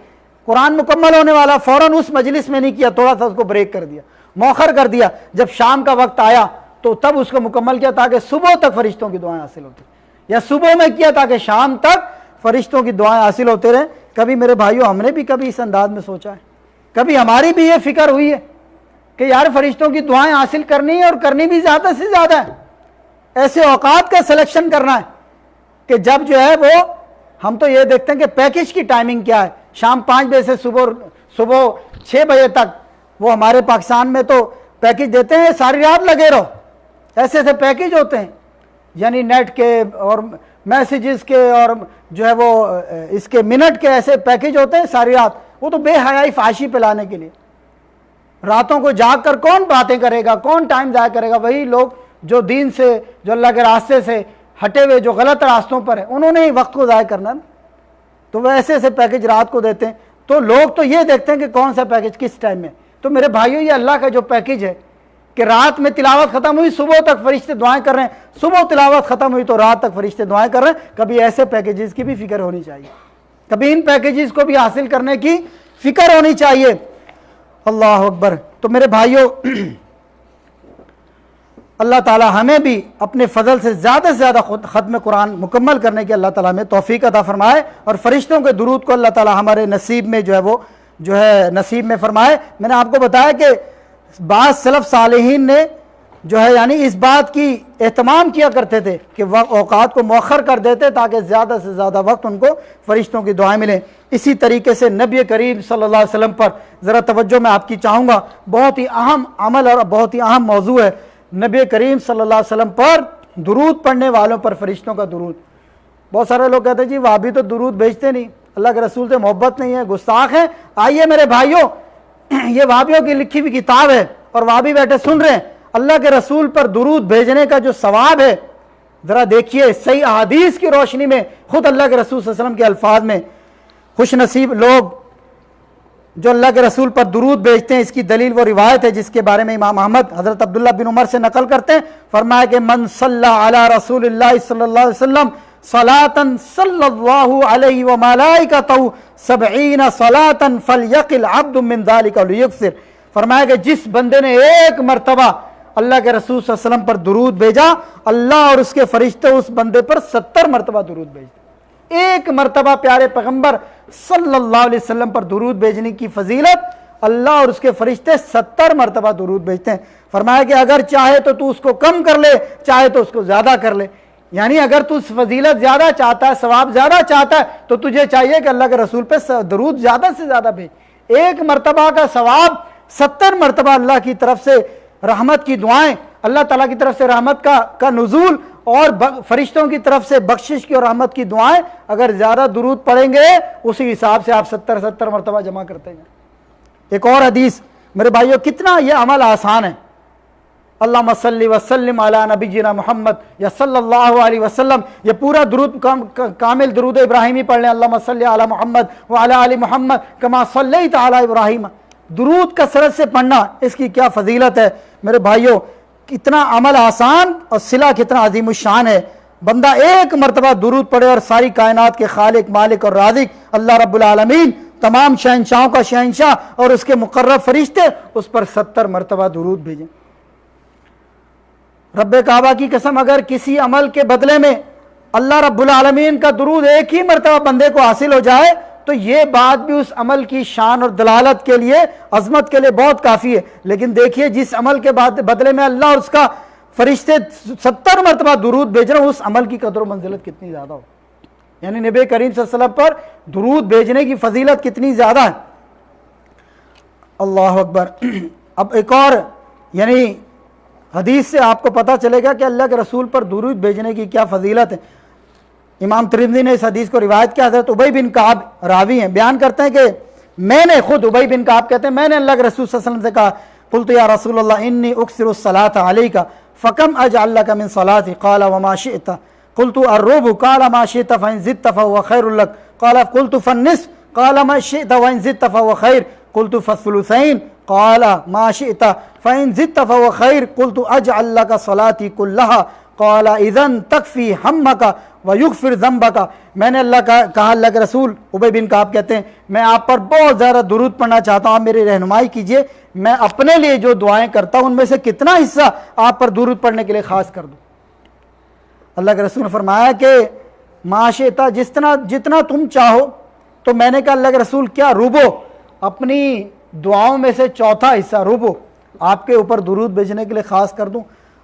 [SPEAKER 2] قرآن مکمل ہونے والا، فوراً اس مجلس میں نہیں کیا، تھوڑا سا اس کو بریک کر دیا، مؤخر کر دیا، جب شام کا وقت آیا تو تب اس کو مکمل کیا تاکہ صبح تک فرشتوں کی دعائیں حاصل ہوتی، یا صبح میں کیا تاکہ شام تک فرشتوں کی دعائیں حاصل ہوتے رہیں۔ کبھی میرے بھائیوں ہم نے بھی کبھی اس انداز میں سوچا ہے؟ کبھی ہماری بھی یہ فکر ہوئی ہے کہ یار فرشتوں کی دعائیں حاصل کرنی ہے، اور کرنی بھی زیادہ سے زیادہ ہے، ایسے اوقات کا سلیکشن کرنا ہے کہ جب جو ہے وہ، ہم تو یہ دیکھتے ہیں کہ پیکج کی ٹائمنگ کیا ہے، شام 5 بجے سے صبح 6 بجے تک، وہ ہمارے پاکستان میں تو پیکج دیتے ہیں ساری رات لگے رہو، ایسے ایسے پیکج ہوتے ہیں، یعنی نیٹ کے اور میسیجز کے اور جو ہے وہ اس کے منٹ کے ایسے پیکج ہوتے ہیں ساری رات۔ وہ تو بے حیائی فحاشی پلانے کے لیے، راتوں کو جاگ کر کون باتیں کرے گا، کون ٹائم ضائع کرے گا؟ وہی لوگ جو دین سے، جو اللہ کے راستے سے ہٹے ہوئے، جو غلط راستوں پر ہیں، انہوں نے ہی وقت کو ضائع کرنا نا۔ تو وہ ایسے ایسے پیکج رات کو دیتے ہیں، تو لوگ تو یہ دیکھتے ہیں کہ کون سا پیکج کس ٹائم میں۔ تو میرے بھائیوں، یہ اللہ کا جو پیکج ہے کہ رات میں تلاوت ختم ہوئی، صبح تک فرشتے دعائیں کر رہے ہیں، صبح تلاوت ختم ہوئی تو رات تک فرشتے دعائیں کر رہے ہیں۔ کبھی ایسے پیکیجز کی بھی فکر ہونی چاہیے، کبھی ان پیکیجز کو بھی حاصل کرنے کی فکر ہونی چاہیے۔ اللہ اکبر۔ تو میرے بھائیوں، اللہ تعالی ہمیں بھی اپنے فضل سے زیادہ ختم قرآن مکمل کرنے کی اللہ تعالیٰ میں توفیق عطا فرمائے، اور فرشتوں کے درود کو اللہ تعالیٰ ہمارے نصیب میں جو ہے نصیب میں فرمائے۔ میں نے آپ کو بتایا کہ بعض سلف صالحین نے جو ہے یعنی اس بات کی اہتمام کیا کرتے تھے کہ اوقات کو مؤخر کر دیتے تاکہ زیادہ سے زیادہ وقت ان کو فرشتوں کی دعائیں ملیں۔ اسی طریقے سے نبی کریم صلی اللہ علیہ وسلم پر ذرا توجہ میں آپ کی چاہوں گا، بہت ہی اہم عمل اور بہت ہی اہم موضوع ہے نبی کریم صلی اللہ علیہ وسلم پر درود پڑھنے والوں پر فرشتوں کا درود۔ بہت سارے لوگ کہتے ہیں جی وہابی تو درود بھیجتے نہیں، اللہ کے رسول سے محبت نہیں ہے، گستاخ ہے۔ آئیے میرے بھائیوں، یہ وہابیوں کی لکھی ہوئی کتاب ہے، اور وہابی بیٹھے سن رہے ہیں۔ اللہ کے رسول پر درود بھیجنے کا جو ثواب ہے ذرا دیکھیے صحیح احادیث کی روشنی میں خود اللہ کے رسول صلی اللہ علیہ وسلم کے الفاظ میں خوش نصیب لوگ جو اللہ کے رسول پر درود بھیجتے ہیں. اس کی دلیل وہ روایت ہے جس کے بارے میں امام احمد حضرت عبداللہ بن عمر سے نقل کرتے ہیں. فرمایا کہ من صلی علی رسول اللہ صلی اللہ علیہ وسلم صلاةً صلی اللہ علیہ وملائکتہ 70 صلاةً فلیقل عبد من ذلک لیکثر. فرمایا کہ جس بندے نے ایک مرتبہ اللہ کے رسول صلی اللہ علیہ وسلم پر درود بھیجا، اللہ اور اس کے فرشتے اس بندے پر 70 مرتبہ درود بھیجتے. ایک مرتبہ پیارے پیغمبر صلی اللہ علیہ وسلم پر درود بھیجنے کی فضیلت اللہ اور اس کے فرشتے 70 مرتبہ درود بھیجتے ہیں. فرمایا کہ اگر چاہے تو اس کو کم کر لے، چاہے تو اس کو زیادہ کر لے. یعنی اگر تو فضیلت زیادہ چاہتا ہے، ثواب زیادہ چاہتا ہے، تو تجھے چاہیے کہ اللہ کے رسول پہ درود زیادہ سے زیادہ بھیج. ایک مرتبہ کا ثواب 70 مرتبہ اللہ کی طرف سے رحمت کی دعائیں، اللہ تعالیٰ کی طرف سے رحمت کا نزول اور فرشتوں کی طرف سے بخشش کی اور رحمت کی دعائیں. اگر زیادہ درود پڑھیں گے اسی حساب سے آپ 70 مرتبہ جمع کرتے ہیں. ایک اور حدیث میرے بھائیوں، کتنا یہ عمل آسان ہے. اللہم صلی وسلم علی نبینا محمد یا صلی اللہ علیہ وسلم، یہ پورا درود کامل درود ابراہیمی پڑھ لیں. اللہم صلی علی محمد وعلی آل محمد کما صلیت علی ابراہیم. درود کثرت سے پڑھنا، اس کی کیا فضیلت ہے میرے بھائیوں. کتنا عمل آسان اور صلہ کتنا عظیم الشان ہے. بندہ ایک مرتبہ درود پڑھے اور ساری کائنات کے خالق مالک اور رازق اللہ رب العالمین، تمام شہنشاہوں کا شہنشاہ اور اس کے مقرب فرشتے اس پر 70 مرتبہ درود بھیجیں. رب کعبہ کی قسم، اگر کسی عمل کے بدلے میں اللہ رب العالمین کا درود ایک ہی مرتبہ بندے کو حاصل ہو جائے تو یہ بات بھی اس عمل کی شان اور دلالت کے لیے، عظمت کے لیے بہت کافی ہے. لیکن دیکھیے جس عمل کے بدلے میں اللہ اور اس کا فرشتے 70 مرتبہ درود بھیج رہے ہیں، اس عمل کی قدر و منزلت کتنی زیادہ ہو. یعنی نبی کریم صلی اللہ علیہ وسلم پر درود بھیجنے کی فضیلت کتنی زیادہ ہے. اللہ اکبر. اب ایک اور یعنی حدیث سے آپ کو پتہ چلے گا کہ اللہ کے رسول پر درود بھیجنے کی کیا فضیلت ہے. امام ترمذی نے اس حدیث کو روایت کیا. حضرت ابی بن کعب راوی ہیں، بیان کرتے ہیں کہ میں نے خود، ابی بن کعب کہتے ہیں، میں نے اللہ کے رسول صلی اللہ علیہ وسلم سے کہا قلت یا رسول اللہ انی اکثر الصلاۃ علیک فکم اجعل لک من صلاتی قال وما شئت قلت الربع قال ما شئت فان زدت فهو خیر لک قال قلت فالنصف قال ما شئت وان زدت فهو خیر قلت فالثلثین قال ما شئت فان زدت فهو خیر قلت اجعل لك صلاتي كلها قال اذن تکفی ہمک ویغفر ذنبک. میں نے اللہ کا کہا، اللہ کے رسول، ابی بن کعب کہتے ہیں، میں آپ پر بہت زیادہ درود پڑھنا چاہتا ہوں، آپ میری رہنمائی کیجئے، میں اپنے لیے جو دعائیں کرتا ہوں ان میں سے کتنا حصہ آپ پر درود پڑھنے کے لیے خاص کر دوں. اللہ کے رسول نے فرمایا کہ ما شئت، جتنا تم چاہو. تو میں نے کہا اللہ کے رسول کیا ربو، اپنی دعاؤں میں سے چوتھا حصہ ربو آپ کے اوپر درود بھیجنے کے لیے خاص کر دوں.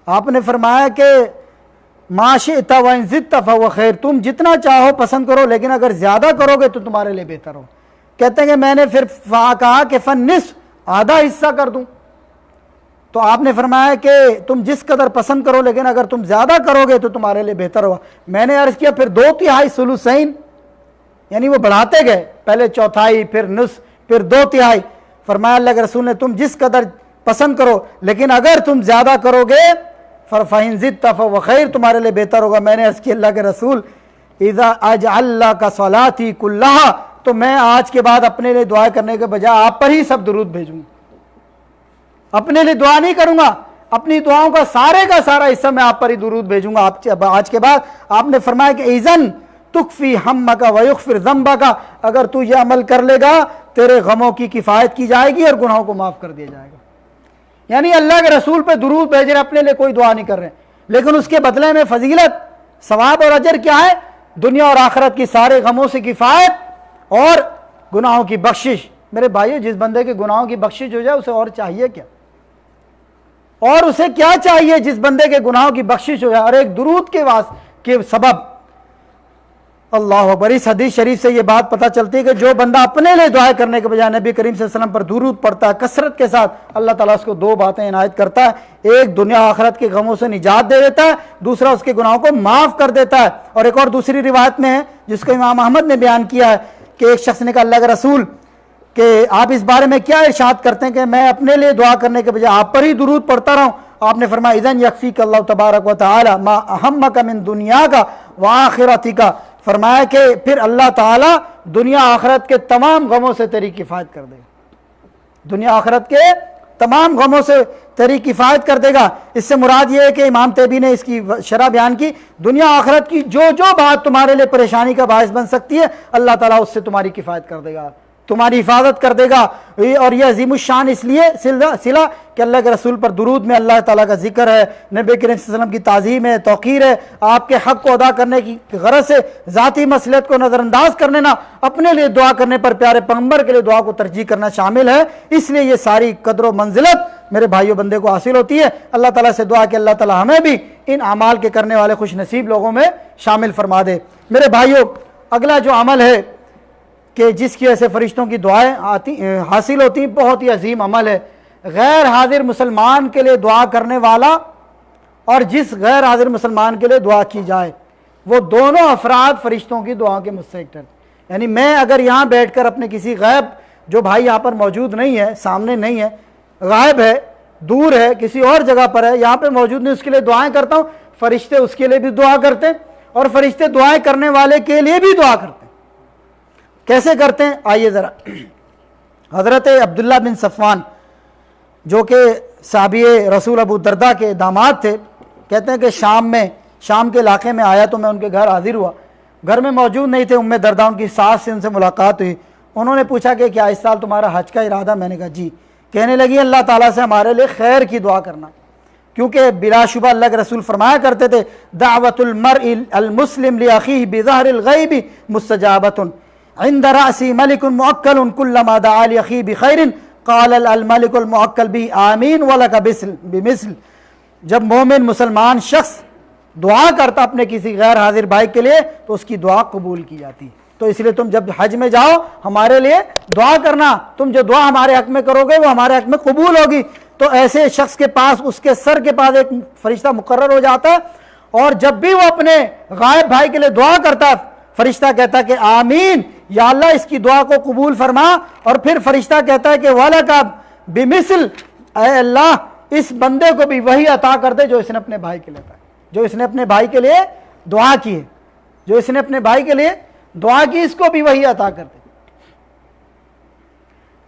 [SPEAKER 2] آپ نے فرمایا کہ ما شئت وان زدت فهو خیر، تم جتنا چاہو پسند کرو، لیکن اگر زیادہ کرو گے تو تمہارے لیے بہتر ہو. کہتے ہیں کہ میں نے پھر کہا کہ فالنصف، آدھا حصہ کر دوں. تو آپ نے فرمایا کہ تم جس قدر پسند کرو، لیکن اگر تم زیادہ کرو گے تو تمہارے لیے بہتر ہوگا. میں نے عرض کیا پھر 2/3 ثلثین، یعنی وہ بڑھاتے گئے، پہلے چوتھائی، پھر نصف، پھر 2/3. فرمایا اللہ کے رسول نے تم جس قدر پسند کرو، لیکن اگر تم زیادہ کرو گے فَإِن زِدْتَ فَهُوَ خَيْرٌ، تمہارے لیے بہتر ہوگا. میں نے عرض کیا اللہ کے رسول اذا اجعل لك صلاتي كلها، تو میں آج کے بعد اپنے لیے دعا کرنے کے بجائے آپ پر ہی سب درود بھیجوں گا. اپنے لیے دعا نہیں کروں گا، اپنی دعاؤں کا سارا حصہ میں آپ پر ہی درود بھیجوں گا آج کے بعد. آپ نے فرمایا کہ اذن تکفی ہمک ویغفر ذنبک، اگر تو یہ عمل کر لے گا تیرے غموں کی کفایت کی جائے گی اور گناہوں کو معاف کر دیا جائے گا. یعنی اللہ کے رسول پہ درود بھیج رہے، اپنے لیے کوئی دعا نہیں کر رہے، لیکن اس کے بدلے میں فضیلت، ثواب اور اجر کیا ہے؟ دنیا اور آخرت کی سارے غموں سے کفایت اور گناہوں کی بخشش. میرے بھائیو، جس بندے کے گناہوں کی بخشش ہو جائے اسے اور چاہیے کیا؟ اور اسے کیا چاہیے جس بندے کے گناہوں کی بخشش ہو جائے اور ایک درود کے سبب. اللہ اکبر. اس حدیث شریف سے یہ بات پتہ چلتی ہے کہ جو بندہ اپنے لیے دعا کرنے کے بجائے نبی کریم صلی اللہ علیہ وسلم پر درود پڑھتا ہے کثرت کے ساتھ، اللہ تعالیٰ اس کو 2 باتیں عنایت کرتا ہے. ایک، دنیا آخرت کے غموں سے نجات دے دیتا ہے، دوسرا اس کے گناہوں کو معاف کر دیتا ہے. اور ایک اور دوسری روایت میں ہے جس کو امام احمد نے بیان کیا ہے کہ ایک شخص نے کہا اللہ کے رسول کہ آپ اس بارے میں کیا ارشاد کرتے ہیں کہ میں اپنے لیے دعا کرنے کے بجائے آپ پر ہی درود پڑھتا رہوں؟ آپ نے فرمایا اذن یکفیک اللہ تبارک و تعالی ما اہمک من دنیا کا و آخرتی کا، فرمایا کہ پھر اللہ تعالیٰ دنیا آخرت کے تمام غموں سے تیری کفایت کر دے گا، دنیا آخرت کے تمام غموں سے تیری کفایت کر دے گا۔ اس سے مراد یہ ہے کہ امام طیبی نے اس کی شرح بیان کی، دنیا آخرت کی جو جو بات تمہارے لیے پریشانی کا باعث بن سکتی ہے اللہ تعالیٰ اس سے تمہاری کفایت کر دے گا، تمہاری حفاظت کر دے گا۔ اور یہ عظیم الشان اس لیے صلہ کہ اللہ کے رسول پر درود میں اللہ تعالیٰ کا ذکر ہے، نبی کریم صلی اللہ علیہ وسلم کی تعظیم ہے، توقیر ہے، آپ کے حق کو ادا کرنے کی غرض سے ذاتی مصلحت کو نظر انداز کرنے نہ، اپنے لیے دعا کرنے پر پیارے پیغمبر کے لیے دعا کو ترجیح کرنا شامل ہے۔ اس لیے یہ ساری قدر و منزلت میرے بھائیوں بندے کو حاصل ہوتی ہے۔ اللہ تعالیٰ سے دعا کہ اللہ تعالیٰ ہمیں بھی ان اعمال کے کرنے والے خوش نصیب لوگوں میں شامل فرما دے۔ میرے بھائیوں، اگلا جو عمل ہے کہ جس کی وجہ سے فرشتوں کی دعائیں حاصل ہوتی ہیں، بہت ہی عظیم عمل ہے۔ غیر حاضر مسلمان کے لیے دعا کرنے والا اور جس غیر حاضر مسلمان کے لیے دعا کی جائے، وہ دونوں افراد فرشتوں کی دعا کے مستحق ہیں۔ یعنی میں اگر یہاں بیٹھ کر اپنے کسی غائب جو بھائی یہاں پر موجود نہیں ہے، سامنے نہیں ہے، غائب ہے، دور ہے، کسی اور جگہ پر ہے، یہاں پہ موجود نہیں، اس کے لیے دعائیں کرتا ہوں، فرشتے اس کے لیے بھی دعا کرتے ہیں اور فرشتے دعائیں کرنے والے کے لیے بھی دعا کرتے ہیں۔ کیسے کرتے ہیں؟ آئیے ذرا۔ حضرت عبداللہ بن صفوان جو کہ صحابی رسول ابو دردہ کے داماد تھے، کہتے ہیں کہ شام کے علاقے میں آیا تو میں ان کے گھر حاضر ہوا، گھر میں موجود نہیں تھے، ام دردہ ان کی ساس سے ان سے ملاقات ہوئی، انہوں نے پوچھا کہ کیا اس سال تمہارا حج کا ارادہ؟ میں نے کہا جی۔ کہنے لگی اللہ تعالیٰ سے ہمارے لیے خیر کی دعا کرنا، کیونکہ بلا شبہ اللہ کے رسول فرمایا کرتے تھے دعوت المرء المسلم لاخیہ بظہر الغیب مستجابۃ عند رأسی ملک معکل کلما دعا لاخیہ بخیر قال الملک المعکل بھی آمین ولک بمثل۔ جب مومن مسلمان شخص دعا کرتا اپنے کسی غیر حاضر بھائی کے لیے تو اس کی دعا قبول کی جاتی۔ تو اس لیے تم جب حج میں جاؤ ہمارے لیے دعا کرنا، تم جو دعا ہمارے حق میں کرو گے وہ ہمارے حق میں قبول ہوگی۔ تو ایسے شخص کے پاس، اس کے سر کے پاس ایک فرشتہ مقرر ہو جاتا ہے، اور جب بھی وہ اپنے غائب بھائی کے لیے دعا کرتا ہے فرشتہ کہتا ہے کہ آمین، یا اللہ اس کی دعا کو قبول فرما، اور پھر فرشتہ کہتا ہے کہ وَلَكَ بِمِثْل، اے اللہ اس بندے کو بھی وہی عطا کر دے جو اس نے اپنے بھائی کے لیے، جو اس نے اپنے بھائی کے لیے دعا کی ہے، جو اس نے اپنے بھائی کے لیے دعا کی، اس کو بھی وہی عطا کر دے۔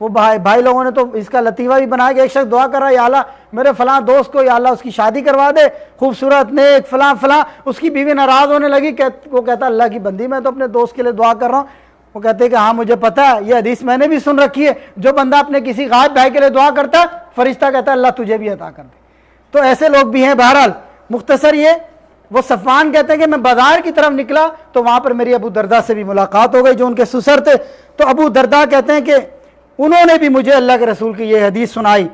[SPEAKER 2] وہ بھائی لوگوں نے تو اس کا لطیفہ بھی بنایا کہ ایک شخص دعا کر رہا ہے یا اللہ میرے فلاں دوست کو یا اللہ اس کی شادی کروا دے، خوبصورت نیک فلاں فلاں، اس کی بیوی ناراض ہونے لگی، وہ کہتا اللہ کی بندی میں تو اپنے دوست کے لیے دعا کر رہا ہوں۔ وہ کہتے ہیں کہ ہاں مجھے پتا ہے، یہ حدیث میں نے بھی سن رکھی ہے، جو بندہ اپنے کسی غائب بھائی کے لیے دعا کرتا ہے فرشتہ کہتا ہے اللہ تجھے بھی عطا کر دے۔ تو ایسے لوگ بھی ہیں۔ بہرحال مختصر یہ، وہ صفوان کہتے ہیں کہ میں بازار کی طرف نکلا تو وہاں پر میری ابو دردہ سے بھی ملاقات ہو گئی جو ان کے سسر تھے۔ تو ابو دردہ کہتے ہیں کہ انہوں نے بھی مجھے اللہ کے رسول کی یہ حدیث سنائی۔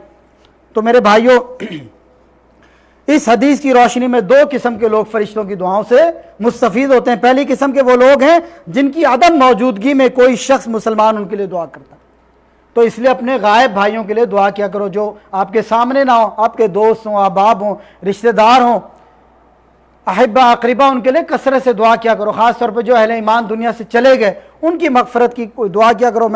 [SPEAKER 2] تو میرے بھائیوں، اس حدیث کی روشنی میں دو قسم کے لوگ فرشتوں کی دعاؤں سے مستفید ہوتے ہیں۔ پہلی قسم کے وہ لوگ ہیں جن کی عدم موجودگی میں کوئی شخص مسلمان ان کے لیے دعا کرتا ہے، تو اس لیے اپنے غائب بھائیوں کے لیے دعا کیا کرو، جو آپ کے سامنے نہ ہوں، آپ کے دوست ہوں، احباب ہوں، رشتہ دار ہوں، احبہ اقربا، ان کے لیے کثرت سے دعا کیا کرو۔ خاص طور پہ جو اہل ایمان دنیا سے چلے گئے ان کی مغفرت کی دعا کیا کرو۔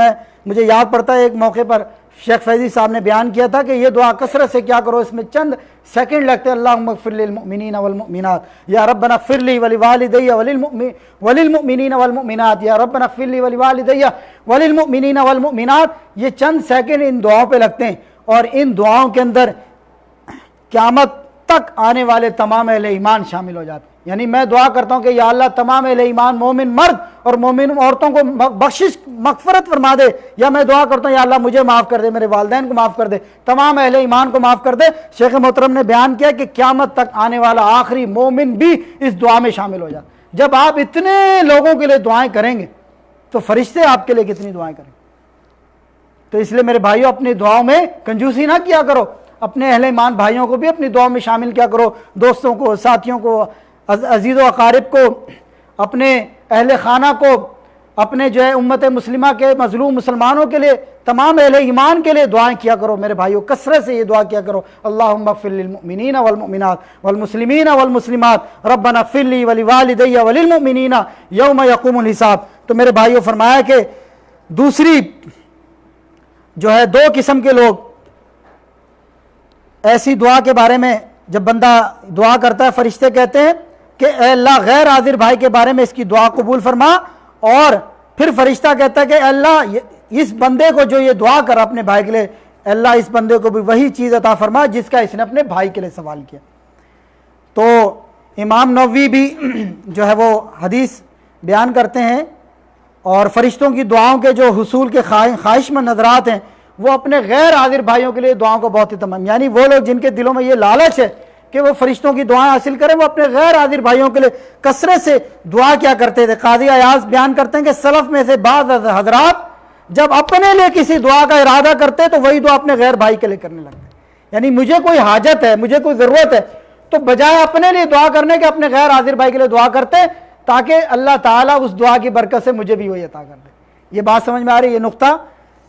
[SPEAKER 2] مجھے یاد پڑتا ہے ایک موقع پر شیخ فیضی صاحب نے بیان کیا تھا کہ یہ دعا کثرت سے کیا کرو، اس میں چند سیکنڈ لگتے ہیں۔ اللہم اغفر للمؤمنین والمؤمنات، یا ربنا اغفر لی ولوالدی وللمؤمنین والمؤمنات، یا ربنا اغفر لی ولوالدی وللمؤمنین والمؤمنات۔ یہ چند سیکنڈ ان دعاؤں پہ لگتے ہیں، اور ان دعاؤں کے اندر قیامت تک آنے والے تمام اہل ایمان شامل ہو جاتے ہیں۔ یعنی میں دعا کرتا ہوں کہ یا اللہ تمام اہل ایمان مومن مرد اور مومن عورتوں کو بخشش مغفرت فرما دے، یا میں دعا کرتا ہوں یا اللہ مجھے معاف کر دے، میرے والدین کو معاف کر دے، تمام اہل ایمان کو معاف کر دے۔ شیخ محترم نے بیان کیا کہ قیامت تک آنے والا آخری مومن بھی اس دعا میں شامل ہو جاتا۔ جب آپ اتنے لوگوں کے لیے دعائیں کریں گے تو فرشتے آپ کے لیے کتنی دعائیں کریں گے۔ تو اس لیے میرے بھائیوں اپنی دعاؤں میں کنجوسی نہ کیا کرو، اپنے اہل ایمان بھائیوں کو بھی اپنی دعاؤں میں شامل کیا کرو، دوستوں کو، ساتھیوں کو، عزیز و اقارب کو، اپنے اہل خانہ کو، اپنے جو ہے امت مسلمہ کے مظلوم مسلمانوں کے لیے، تمام اہل ایمان کے لیے دعائیں کیا کرو۔ میرے بھائیوں کثرت سے یہ دعا کیا کرو، اللہم اغفر للمؤمنین والمؤمنات والمسلمین والمسلمات ربنا اغفر لی ولوالدی وللمؤمنین یوم یقوم الحساب۔ تو میرے بھائیوں فرمایا کہ دوسری جو ہے دو قسم کے لوگ ایسی دعا کے بارے میں جب بندہ دعا کرتا ہے فرشتے کہتے ہیں کہ اے اللہ غیر حاضر بھائی کے بارے میں اس کی دعا قبول فرما، اور پھر فرشتہ کہتا ہے کہ اے اللہ اس بندے کو جو یہ دعا کر اپنے بھائی کے لیے، اے اللہ اس بندے کو بھی وہی چیز عطا فرما جس کا اس نے اپنے بھائی کے لیے سوال کیا۔ تو امام نووی بھی جو ہے وہ حدیث بیان کرتے ہیں، اور فرشتوں کی دعاؤں کے جو حصول کے خواہش مند نظرات ہیں وہ اپنے غیر حاضر بھائیوں کے لیے دعاؤں کو بہت ہی تمام، یعنی وہ لوگ جن کے دلوں میں یہ لالچ ہے کہ وہ فرشتوں کی دعائیں حاصل کریں، وہ اپنے غیر حاضر بھائیوں کے لیے کثرت سے دعا کیا کرتے تھے۔ قاضی ایاز بیان کرتے ہیں کہ سلف میں سے بعض حضرات جب اپنے لیے کسی دعا کا ارادہ کرتے تو وہی دعا اپنے غیر بھائی کے لیے کرنے لگتے، یعنی مجھے کوئی حاجت ہے، مجھے کوئی ضرورت ہے، تو بجائے اپنے لیے دعا کرنے کے اپنے غیر حاضر بھائی کے لیے دعا کرتے تاکہ اللہ تعالیٰ اس دعا کی برکت سے مجھے بھی وہی عطا کر دے۔ یہ بات سمجھ میں آ رہی ہے؟ یہ نقطہ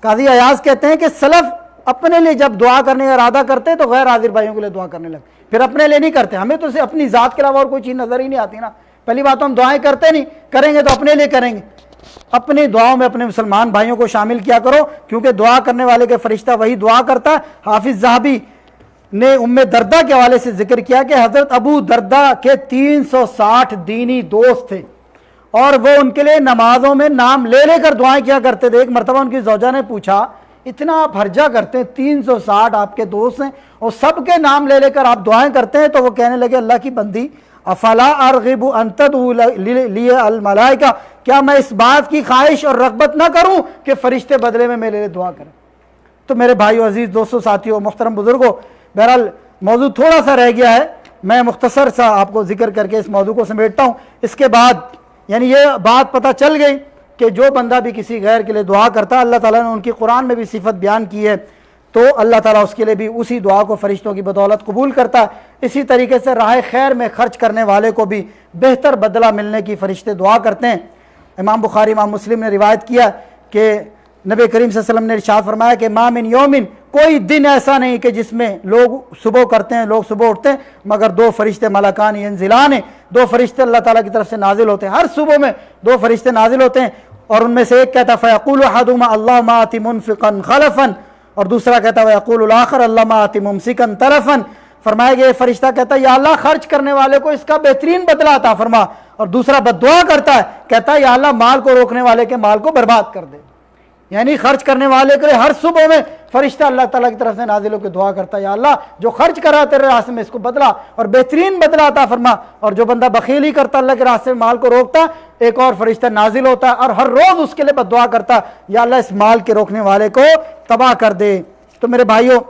[SPEAKER 2] قاضی ایاز کہتے ہیں کہ سلف اپنے لیے جب دعا کرنے کا ارادہ کرتے تو غیر حاضر بھائیوں کے لیے دعا کرنے لگتے، پھر اپنے لیے نہیں کرتے۔ ہمیں تو اپنی ذات کے علاوہ اور کوئی چیز نظر ہی نہیں آتی نا، پہلی بات تو ہم دعائیں کرتے نہیں، کریں گے تو اپنے لیے کریں گے۔ اپنی دعاؤں میں اپنے مسلمان بھائیوں کو شامل کیا کرو، کیونکہ دعا کرنے والے کے فرشتہ وہی دعا کرتا ہے۔ حافظ ذہبی نے ام دردہ کے حوالے سے ذکر کیا کہ حضرت ابو دردہ کے 360 دینی دوست تھے، اور وہ ان کے لیے نمازوں میں نام لے لے کر دعائیں کیا کرتے تھے۔ ایک مرتبہ ان کی زوجہ نے پوچھا اتنا آپ ہرجہ کرتے ہیں، 360 آپ کے دوست ہیں اور سب کے نام لے لے کر آپ دعائیں کرتے ہیں؟ تو وہ کہنے لگے اللہ کی بندی افلا ارغب ان تدعو لی الملائکہ، کیا میں اس بات کی خواہش اور رغبت نہ کروں کہ فرشتے بدلے میں میرے لیے دعا کریں؟ تو میرے بھائیو، عزیز دوستوں، ساتھیوں، محترم بزرگوں، بہرحال موضوع تھوڑا سا رہ گیا ہے، میں مختصر سا آپ کو ذکر کر کے اس موضوع کو سمیٹتا ہوں۔ اس کے بعد یعنی یہ بات پتہ چل گئی کہ جو بندہ بھی کسی غیر کے لیے دعا کرتا ہے، اللہ تعالیٰ نے ان کی قرآن میں بھی صفت بیان کی ہے، تو اللہ تعالیٰ اس کے لیے بھی اسی دعا کو فرشتوں کی بدولت قبول کرتا ہے۔ اسی طریقے سے راہ خیر میں خرچ کرنے والے کو بھی بہتر بدلہ ملنے کی فرشتے دعا کرتے ہیں۔ امام بخاری، امام مسلم نے روایت کیا کہ نبی کریم صلی اللہ علیہ وسلم نے ارشاد فرمایا کہ ما من یومن، کوئی دن ایسا نہیں کہ جس میں لوگ صبح کرتے ہیں، لوگ صبح اٹھتے ہیں، مگر دو فرشتے ملکان ینزلان، دو فرشتے اللہ تعالیٰ کی طرف سے نازل ہوتے ہیں۔ ہر صبح میں دو فرشتے نازل ہوتے ہیں، اور ان میں سے ایک کہتا ہے فیقول احدہما اللہم آت منفقا خلفا، اور دوسرا کہتا ہے ویقول الاخر اللہم آت ممسکا تلفا۔ فرمایا کہ یہ فرشتہ کہتا ہے یا اللہ خرچ کرنے والے کو اس کا بہترین بدلہ عطا فرما، اور دوسرا بد دعا کرتا ہے، کہتا ہے یا اللہ مال کو روکنے والے کے مال کو برباد کر دے۔ یعنی خرچ کرنے والے کے ہر صبح میں فرشتہ اللہ تعالیٰ کی طرف سے نازل ہو کے دعا کرتا ہے یا اللہ جو خرچ کر رہا ہے تیرے راستے میں اس کو بدلا اور بہترین بدلا عطا فرما، اور جو بندہ بخیلی کرتا اللہ کے راستے میں مال کو روکتا ایک اور فرشتہ نازل ہوتا ہے اور ہر روز اس کے لیے بد دعا کرتا یا اللہ اس مال کے روکنے والے کو تباہ کر دے۔ تو میرے بھائیوں،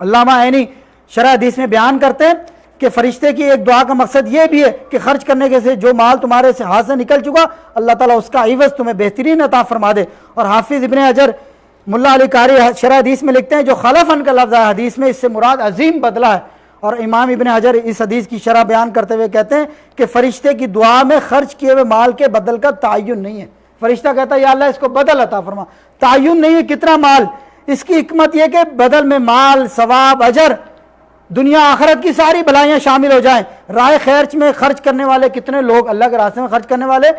[SPEAKER 2] علامہ عینی شرح حدیث میں بیان کرتے ہیں کہ فرشتے کی ایک دعا کا مقصد یہ بھی ہے کہ خرچ کرنے کے سے جو مال تمہارے سے ہاتھ سے نکل چکا اللہ تعالیٰ اس کا عوض تمہیں بہترین عطا فرما دے۔ اور حافظ ابن حجر ملا علی قاری شرح حدیث میں لکھتے ہیں جو خلفن کا لفظ ہے حدیث میں، اس سے مراد عظیم بدلہ ہے۔ اور امام ابن حجر اس حدیث کی شرح بیان کرتے ہوئے کہتے ہیں کہ فرشتے کی دعا میں خرچ کیے ہوئے مال کے بدل کا تعین نہیں ہے۔ فرشتہ کہتا ہے یا اللہ اس کو بدل عطا فرما، تعین نہیں ہے کتنا مال۔ اس کی حکمت یہ کہ بدل میں مال، ثواب، اجر، دنیا آخرت کی ساری بھلائیاں شامل ہو جائیں۔ راہ خیر میں خرچ کرنے والے کتنے لوگ اللہ کے راستے میں خرچ کرنے والے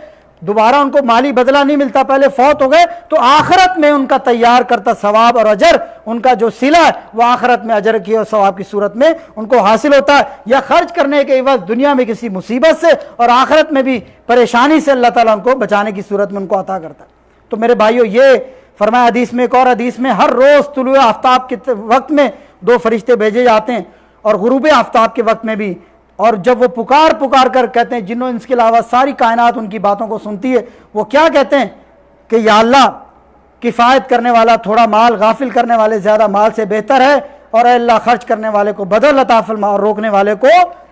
[SPEAKER 2] دوبارہ ان کو مالی بدلہ نہیں ملتا، پہلے فوت ہو گئے تو آخرت میں ان کا تیار کرتا ثواب اور اجر، ان کا جو صلہ ہے وہ آخرت میں اجر کی اور ثواب کی صورت میں ان کو حاصل ہوتا ہے، یا خرچ کرنے کے عوض دنیا میں کسی مصیبت سے اور آخرت میں بھی پریشانی سے اللہ تعالیٰ ان کو بچانے کی صورت میں ان کو عطا کرتا ہے۔ تو میرے بھائیوں، یہ فرمایا حدیث میں، ایک اور حدیث میں ہر روز طلوع آفتاب کے وقت میں دو فرشتے بھیجے جاتے ہیں اور غروب آفتاب کے وقت میں بھی، اور جب وہ پکار کر کہتے ہیں جنوں انس کے علاوہ ساری کائنات ان کی باتوں کو سنتی ہے، وہ کیا کہتے ہیں کہ یا اللہ کفایت کرنے والا تھوڑا مال غافل کرنے والے زیادہ مال سے بہتر ہے، اور اے اللہ خرچ کرنے والے کو بدل عطا فرما اور روکنے والے کو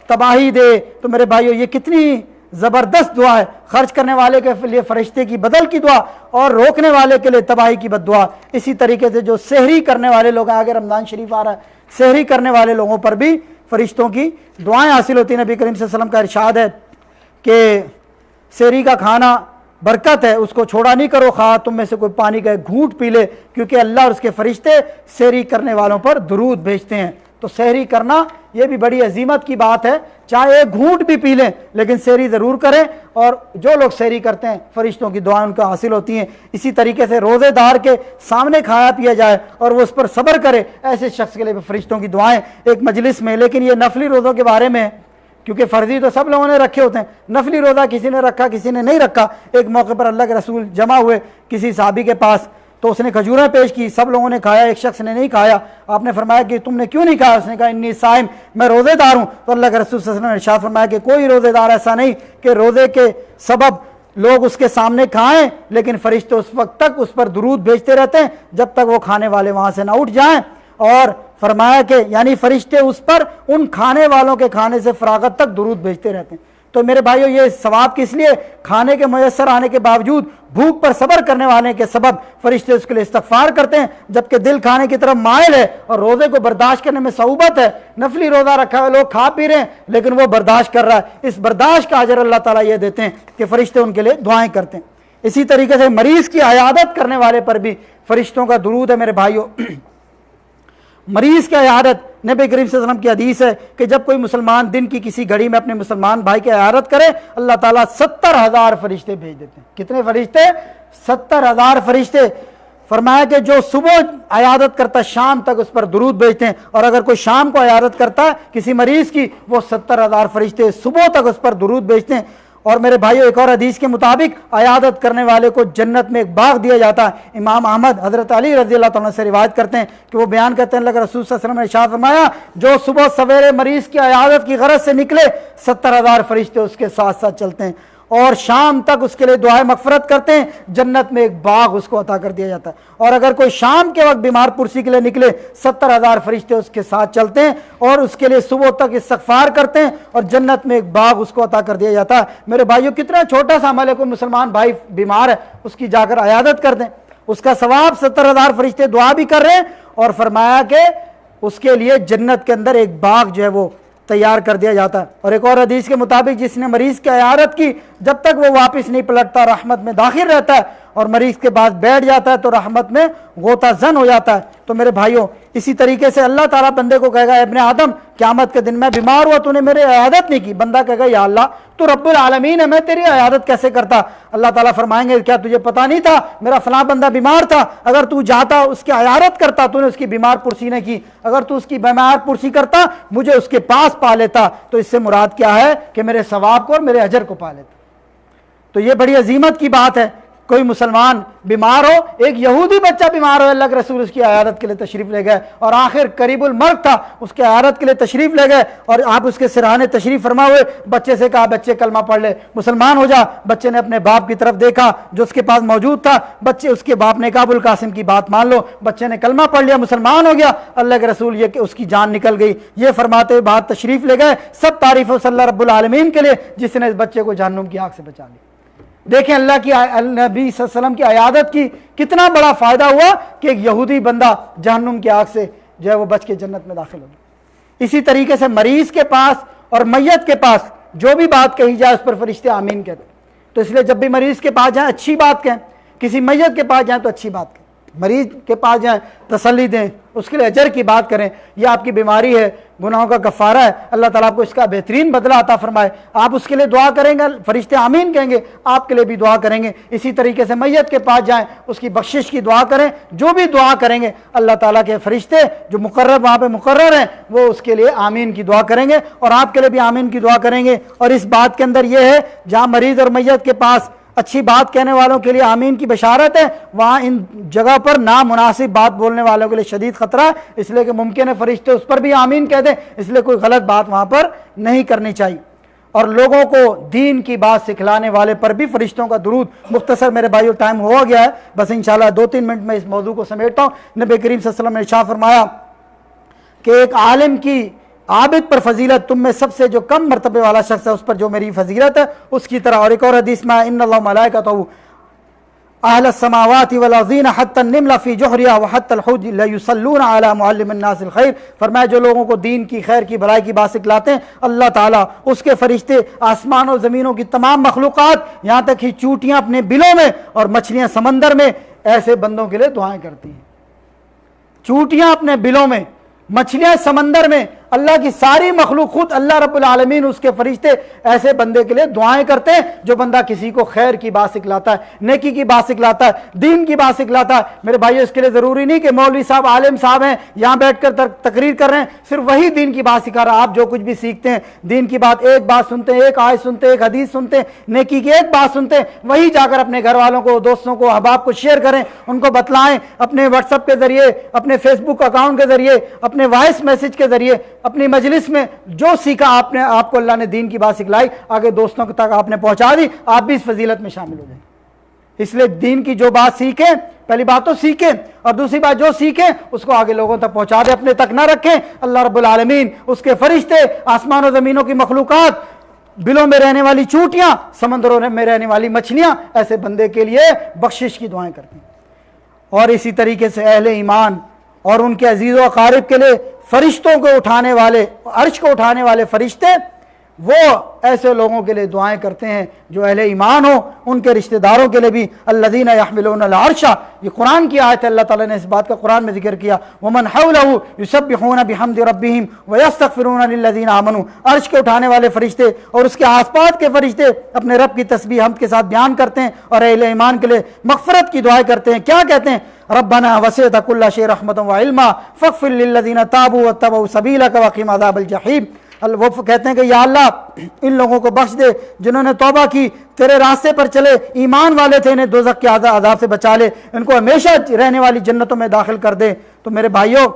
[SPEAKER 2] تباہی دے۔ تو میرے بھائیو، یہ کتنی زبردست دعا ہے، خرچ کرنے والے کے لیے فرشتے کی بدل کی دعا اور روکنے والے کے لیے تباہی کی بد دعا۔ اسی طریقے سے جو سحری کرنے والے لوگ ہیں، آگے رمضان شریف آ رہا ہے، سحری کرنے والے لوگوں پر بھی فرشتوں کی دعائیں حاصل ہوتی ہیں۔ نبی کریم صلی اللہ علیہ وسلم کا ارشاد ہے کہ سحری کا کھانا برکت ہے، اس کو چھوڑا نہیں کرو، خواہ تم میں سے کوئی پانی کا ایک گھونٹ پی لے، کیونکہ اللہ اور اس کے فرشتے سحری کرنے والوں پر درود بھیجتے ہیں۔ تو تو سحری کرنا یہ بھی بڑی عظیمت کی بات ہے، چاہے ایک گھونٹ بھی پی لیں لیکن سحری ضرور کریں، اور جو لوگ سحری کرتے ہیں فرشتوں کی دعائیں ان کو حاصل ہوتی ہیں۔ اسی طریقے سے روزے دار کے سامنے کھایا پیا جائے اور وہ اس پر صبر کرے، ایسے شخص کے لیے فرشتوں کی دعائیں ایک مجلس میں۔ لیکن یہ نفلی روزوں کے بارے میں، کیونکہ فرضی تو سب لوگوں نے رکھے ہوتے ہیں، نفلی روزہ کسی نے رکھا کسی نے نہیں رکھا۔ ایک موقع پر اللہ کے رسول جمع ہوئے کسی صحابی کے پاس، تو اس نے کھجوریں پیش کی، سب لوگوں نے کھایا، ایک شخص نے نہیں کھایا۔ آپ نے فرمایا کہ تم نے کیوں نہیں کھایا؟ اس نے کہا انی صائم، میں روزے دار ہوں۔ تو اللہ کے رسول صلی اللہ علیہ وسلم نے ارشاد فرمایا کہ کوئی روزے دار ایسا نہیں کہ روزے کے سبب لوگ اس کے سامنے کھائیں، لیکن فرشتے اس وقت تک اس پر درود بھیجتے رہتے ہیں جب تک وہ کھانے والے وہاں سے نہ اٹھ جائیں۔ اور فرمایا کہ یعنی فرشتے اس پر ان کھانے والوں کے کھانے سے فراغت تک درود بھیجتے رہتے ہیں۔ تو میرے بھائیو، یہ ثواب کس لیے؟ کھانے کے میسر آنے کے باوجود بھوک پر صبر کرنے والے کے سبب فرشتے اس کے لیے استغفار کرتے ہیں، جبکہ دل کھانے کی طرف مائل ہے اور روزے کو برداشت کرنے میں صعوبت ہے۔ نفلی روزہ رکھا ہے، لوگ کھا پی رہے ہیں لیکن وہ برداشت کر رہا ہے، اس برداشت کا اجر اللہ تعالیٰ یہ دیتے ہیں کہ فرشتے ان کے لیے دعائیں کرتے ہیں۔ اسی طریقے سے مریض کی عیادت کرنے والے پر بھی فرشتوں کا درود ہے۔ میرے بھائیو، مریض کی عیادت، نبی کریم صلی اللہ علیہ وسلم کی حدیث ہے کہ جب کوئی مسلمان دن کی کسی گھڑی میں اپنے مسلمان بھائی کی عیادت کرے، اللہ تعالیٰ 70,000 فرشتے بھیج دیتے ہیں۔ کتنے فرشتے؟ 70,000 فرشتے۔ فرمایا کہ جو صبح عیادت کرتا ہے شام تک اس پر درود بھیجتے ہیں، اور اگر کوئی شام کو عیادت کرتا ہے کسی مریض کی، وہ 70,000 فرشتے صبح تک اس پر درود بھیجتے ہیں۔ اور میرے بھائیو، ایک اور حدیث کے مطابق عیادت کرنے والے کو جنت میں ایک باغ دیا جاتا ہے۔ امام احمد حضرت علی رضی اللہ تعالیٰ سے روایت کرتے ہیں کہ وہ بیان کرتے ہیں اللہ کے رسول صلی اللہ علیہ وسلم نے ارشاد فرمایا جو صبح سویرے مریض کی عیادت کی غرض سے نکلے 70,000 فرشتے اس کے ساتھ ساتھ چلتے ہیں اور شام تک اس کے لیے دعائیں مغفرت کرتے ہیں، جنت میں ایک باغ اس کو عطا کر دیا جاتا ہے۔ اور اگر کوئی شام کے وقت بیمار پرسی کے لیے نکلے 70,000 فرشتے اس کے ساتھ چلتے ہیں اور اس کے لیے صبح تک استغفار کرتے ہیں اور جنت میں ایک باغ اس کو عطا کر دیا جاتا ہے۔ میرے بھائیو، کتنا چھوٹا سا عمل ہے، کوئی مسلمان بھائی بیمار ہے اس کی جا کر عیادت کر دیں، اس کا ثواب 70,000 فرشتے دعا بھی کر رہے ہیں، اور فرمایا کہ اس کے لیے جنت کے اندر ایک باغ جو ہے وہ تیار کر دیا جاتا ہے۔ اور ایک اور حدیث کے مطابق جس نے مریض کی عیادت کی جب تک وہ واپس نہیں پلٹتا رحمت میں داخل رہتا ہے، اور مریض کے بعد بیٹھ جاتا ہے تو رحمت میں غوطہ زن ہو جاتا ہے۔ تو میرے بھائیوں، اسی طریقے سے اللہ تعالیٰ بندے کو کہے گا ابن آدم قیامت کے دن میں بیمار ہوا، تو نے میری عیادت نہیں کی۔ بندہ کہے گا یا اللہ تو رب العالمین ہے، میں تیری عیادت کیسے کرتا؟ اللہ تعالیٰ فرمائیں گے کیا تجھے پتہ نہیں تھا میرا فلاں بندہ بیمار تھا؟ اگر تو جاتا اس کی عیادت کرتا، تو نے اس کی بیمار پرسی نہیں کی، اگر تو اس کی بیمار پرسی کرتا مجھے اس کے پاس پا لیتا۔ تو اس سے مراد کیا ہے کہ میرے ثواب کو اور میرے اجر کو پا لیتا۔ تو یہ بڑی عظیمت کی بات ہے۔ کوئی مسلمان بیمار ہو، ایک یہودی بچہ بیمار ہو، اللہ کے رسول اس کی عیادت کے لیے تشریف لے گئے، اور آخر قریب المرگ تھا، اس کی عیادت کے لیے تشریف لے گئے اور آپ اس کے سرحانے تشریف فرما ہوئے، بچے سے کہا بچے کلمہ پڑھ لے، مسلمان ہو جا۔ بچے نے اپنے باپ کی طرف دیکھا جو اس کے پاس موجود تھا، بچے اس کے باپ نے کہا ابو القاسم کی بات مان لو، بچے نے کلمہ پڑھ لیا، مسلمان ہو گیا۔ اللہ کے رسول یہ کہ اس کی جان نکل گئی، یہ فرماتے ہوئے بعد تشریف لے گئے، سب تعریف ہو صلی اللہ رب العالمین کے لیے جس نے اس بچے کو جہنم کی آگ سے بچا لیا۔ دیکھیں اللہ کی نبی صلی اللہ علیہ وسلم کی عیادت کی کتنا بڑا فائدہ ہوا کہ ایک یہودی بندہ جہنم کی آگ سے جو ہے وہ بچ کے جنت میں داخل ہو گیا۔ اسی طریقے سے مریض کے پاس اور میت کے پاس جو بھی بات کہی جائے اس پر فرشتے آمین کہتے ہیں۔ تو اس لیے جب بھی مریض کے پاس جائیں اچھی بات کہیں، کسی میت کے پاس جائیں تو اچھی بات کہیں، مریض کے پاس جائیں تسلی دیں، اس کے لیے اجر کی بات کریں۔ یہ آپ کی بیماری ہے، گناہوں کا کفارہ ہے، اللہ تعالیٰ آپ کو اس کا بہترین بدلہ عطا فرمائے۔ آپ اس کے لیے دعا کریں گے، فرشتے آمین کہیں گے، آپ کے لیے بھی دعا کریں گے۔ اسی طریقے سے میت کے پاس جائیں، اس کی بخشش کی دعا کریں، جو بھی دعا کریں گے اللہ تعالیٰ کے فرشتے جو مقرر وہاں پہ مقرر ہیں وہ اس کے لیے آمین کی دعا کریں گے اور آپ کے لیے بھی آمین کی دعا کریں گے۔ اور اس بات کے اندر یہ ہے جہاں مریض اور میت کے پاس اچھی بات کہنے والوں کے لیے آمین کی بشارت ہے، وہاں ان جگہ پر نامناسب بات بولنے والوں کے لیے شدید خطرہ ہے، اس لیے کہ ممکن ہے فرشتے اس پر بھی آمین کہہ دیں، اس لیے کوئی غلط بات وہاں پر نہیں کرنی چاہیے۔ اور لوگوں کو دین کی بات سکھلانے والے پر بھی فرشتوں کا درود۔ مختصر میرے بھائیو ٹائم ہو گیا ہے، بس انشاءاللہ 2-3 منٹ میں اس موضوع کو سمیٹتا ہوں۔ نبی کریم صلی اللہ علیہ وسلم نے ارشاد فرمایا کہ ایک عالم کی عابد پر فضیلت تم میں سب سے جو کم مرتبے والا شخص ہے اس پر جو میری فضیلت ہے اس کی طرح۔ اور ایک اور حدیث میں ان اللہ ملائکتہ اہل السماوات والارضین حتی النمل فی جحرها وحتی الحوت لیصلون علی معلم الناس الخیر۔ فرمایا جو لوگوں کو دین کی، خیر کی، بھلائی کی بات سکھلاتے ہیں اللہ تعالیٰ، اس کے فرشتے، آسمان و زمینوں کی تمام مخلوقات، یہاں تک کہ چونٹیاں اپنے بلوں میں اور مچھلیاں سمندر میں ایسے بندوں کے لیے دعائیں کرتی ہیں۔ چونٹیاں اپنے بلوں میں مچھلیاں سمندر میں، اللہ کی ساری مخلوق، خود اللہ رب العالمین اس کے فرشتے ایسے بندے کے لیے دعائیں کرتے ہیں جو بندہ کسی کو خیر کی بات سکھلاتا ہے، نیکی کی بات سکھلاتا ہے، دین کی بات سکھلاتا ہے۔ میرے بھائیو، اس کے لیے ضروری نہیں کہ مولوی صاحب عالم صاحب ہیں یہاں بیٹھ کر تقریر کر رہے ہیں صرف وہی دین کی بات سکھا رہا۔ آپ جو کچھ بھی سیکھتے ہیں دین کی بات، ایک بات سنتے ہیں، ایک آیت سنتے ہیں، ایک حدیث سنتے ہیں، نیکی کی ایک بات سنتے ہیں، وہی جا کر اپنے گھر والوں کو، دوستوں کو، احباب کو شیئر کریں، ان کو بتلائیں، اپنے واٹس ایپ کے ذریعے، اپنے فیس بک اکاؤنٹ کے ذریعے، اپنے وائس میسج کے ذریعے، اپنی مجلس میں جو سیکھا آپ کو اللہ نے دین کی بات سکھلائی آگے دوستوں تک آپ نے پہنچا دی، آپ بھی اس فضیلت میں شامل ہو جائیں۔ اس لیے دین کی جو بات سیکھیں، پہلی بات تو سیکھیں، اور دوسری بات جو سیکھیں اس کو آگے لوگوں تک پہنچا دیں، اپنے تک نہ رکھیں۔ اللہ رب العالمین، اس کے فرشتے، آسمان و زمینوں کی مخلوقات، بلوں میں رہنے والی چونٹیاں، سمندروں میں رہنے والی مچھلیاں ایسے بندے کے لیے بخشش کی دعائیں کرتی ہیں۔ اور اسی طریقے سے اہل ایمان اور ان کے عزیز و اقارب کے لیے فرشتوں کو اٹھانے والے، عرش کو اٹھانے والے فرشتے، وہ ایسے لوگوں کے لیے دعائیں کرتے ہیں جو اہل ایمان ہو، ان کے رشتہ داروں کے لیے بھی۔ الذین یحملون العرش، یہ قرآن کی آیت ہے، اللہ تعالیٰ نے اس بات کا قرآن میں ذکر کیا۔ ومن حولہ یسبحون بحمد ربہم ویستغفرون للذین آمنوا، عرش کے اٹھانے والے فرشتے اور اس کے آس پاس کے فرشتے اپنے رب کی تسبیح حمد کے ساتھ بیان کرتے ہیں اور اہل ایمان کے لیے مغفرت کی دعائیں کرتے ہیں۔ کیا کہتے ہیں؟ ربنا وسعت کل شیء رحمۃ وعلما فاغفر للذین تابوا واتبعوا سبیلک وقهم عذاب الجحیم۔ وہ کہتے ہیں کہ یا اللہ ان لوگوں کو بخش دے جنہوں نے توبہ کی، تیرے راستے پر چلے، ایمان والے تھے، انہیں دوزخ کے عذاب سے بچا لے، ان کو ہمیشہ رہنے والی جنتوں میں داخل کر دے۔ تو میرے بھائیوں،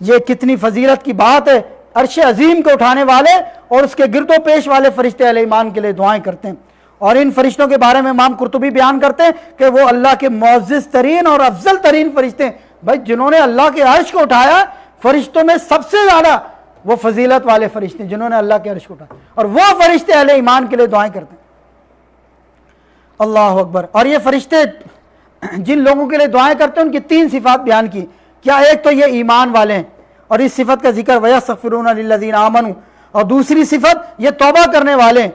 [SPEAKER 2] یہ کتنی فضیلت کی بات ہے۔ عرش عظیم کو اٹھانے والے اور اس کے گرد و پیش والے فرشتے اہل ایمان کے لیے دعائیں کرتے ہیں۔ اور ان فرشتوں کے بارے میں امام قرطبی بیان کرتے ہیں کہ وہ اللہ کے معزز ترین اور افضل ترین فرشتے ہیں۔ بھائی، جنہوں نے اللہ کے عرش کو اٹھایا، فرشتوں میں سب سے زیادہ وہ فضیلت والے فرشتے ہیں جنہوں نے اللہ کے عرش کو اٹھایا، اور وہ فرشتے اہل ایمان کے لیے دعائیں کرتے ہیں۔ اللہ اکبر۔ اور یہ فرشتے جن لوگوں کے لیے دعائیں کرتے ہیں ان کی تین صفات بیان کی۔ کیا؟ ایک تو یہ ایمان والے ہیں اور اس صفت کا ذکر وَيَسْتَغْفِرُونَ لِلَّذِينَ آمَنُوا، اور دوسری صفت یہ توبہ کرنے والے ہیں،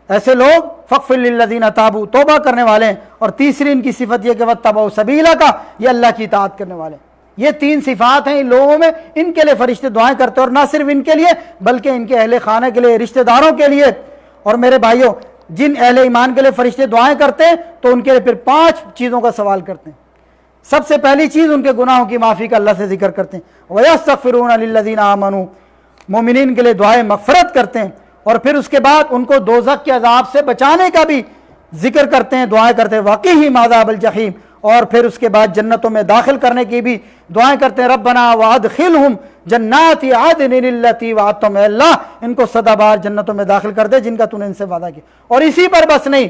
[SPEAKER 2] ایسے لوگ فَاغْفِرْ لِلَّذِينَ تَابُوا، توبہ کرنے والے ہیں، اور تیسری ان کی صفت یہ کہ وَاتَّبَعُوا سَبِيلَكَ، یہ اللہ کی اطاعت کرنے والے ہیں۔ یہ تین صفات ہیں ان لوگوں میں، ان کے لیے فرشتے دعائیں کرتے ہیں، اور نہ صرف ان کے لیے بلکہ ان کے اہل خانہ کے لیے، رشتہ داروں کے لیے۔ اور میرے بھائیوں، جن اہل ایمان کے لیے فرشتے دعائیں کرتے ہیں تو ان کے لیے پھر 5 چیزوں کا سوال کرتے ہیں۔ سب سے پہلی چیز ان کے گناہوں کی معافی کا اللہ سے ذکر کرتے ہیں، وَيَسْتَغْفِرُونَ لِلَّذِينَ آمَنُوا، مومنین کے لیے دعائیں مغفرت کرتے ہیں، اور پھر اس کے بعد ان کو دوزخ کے عذاب سے بچانے کا بھی ذکر کرتے ہیں، دعائیں کرتے ہیں، وَقِهِمْ عَذَابَ الْجَحِيمِ، اور پھر اس کے بعد جنتوں میں داخل کرنے کی بھی دعائیں کرتے ہیں، ربنا وادخلہم جنات عدن التی وعدتہم، اے اللہ ان کو سدا بار جنتوں میں داخل کر دے جن کا تو نے ان سے وعدہ کیا۔ اور اسی پر بس نہیں،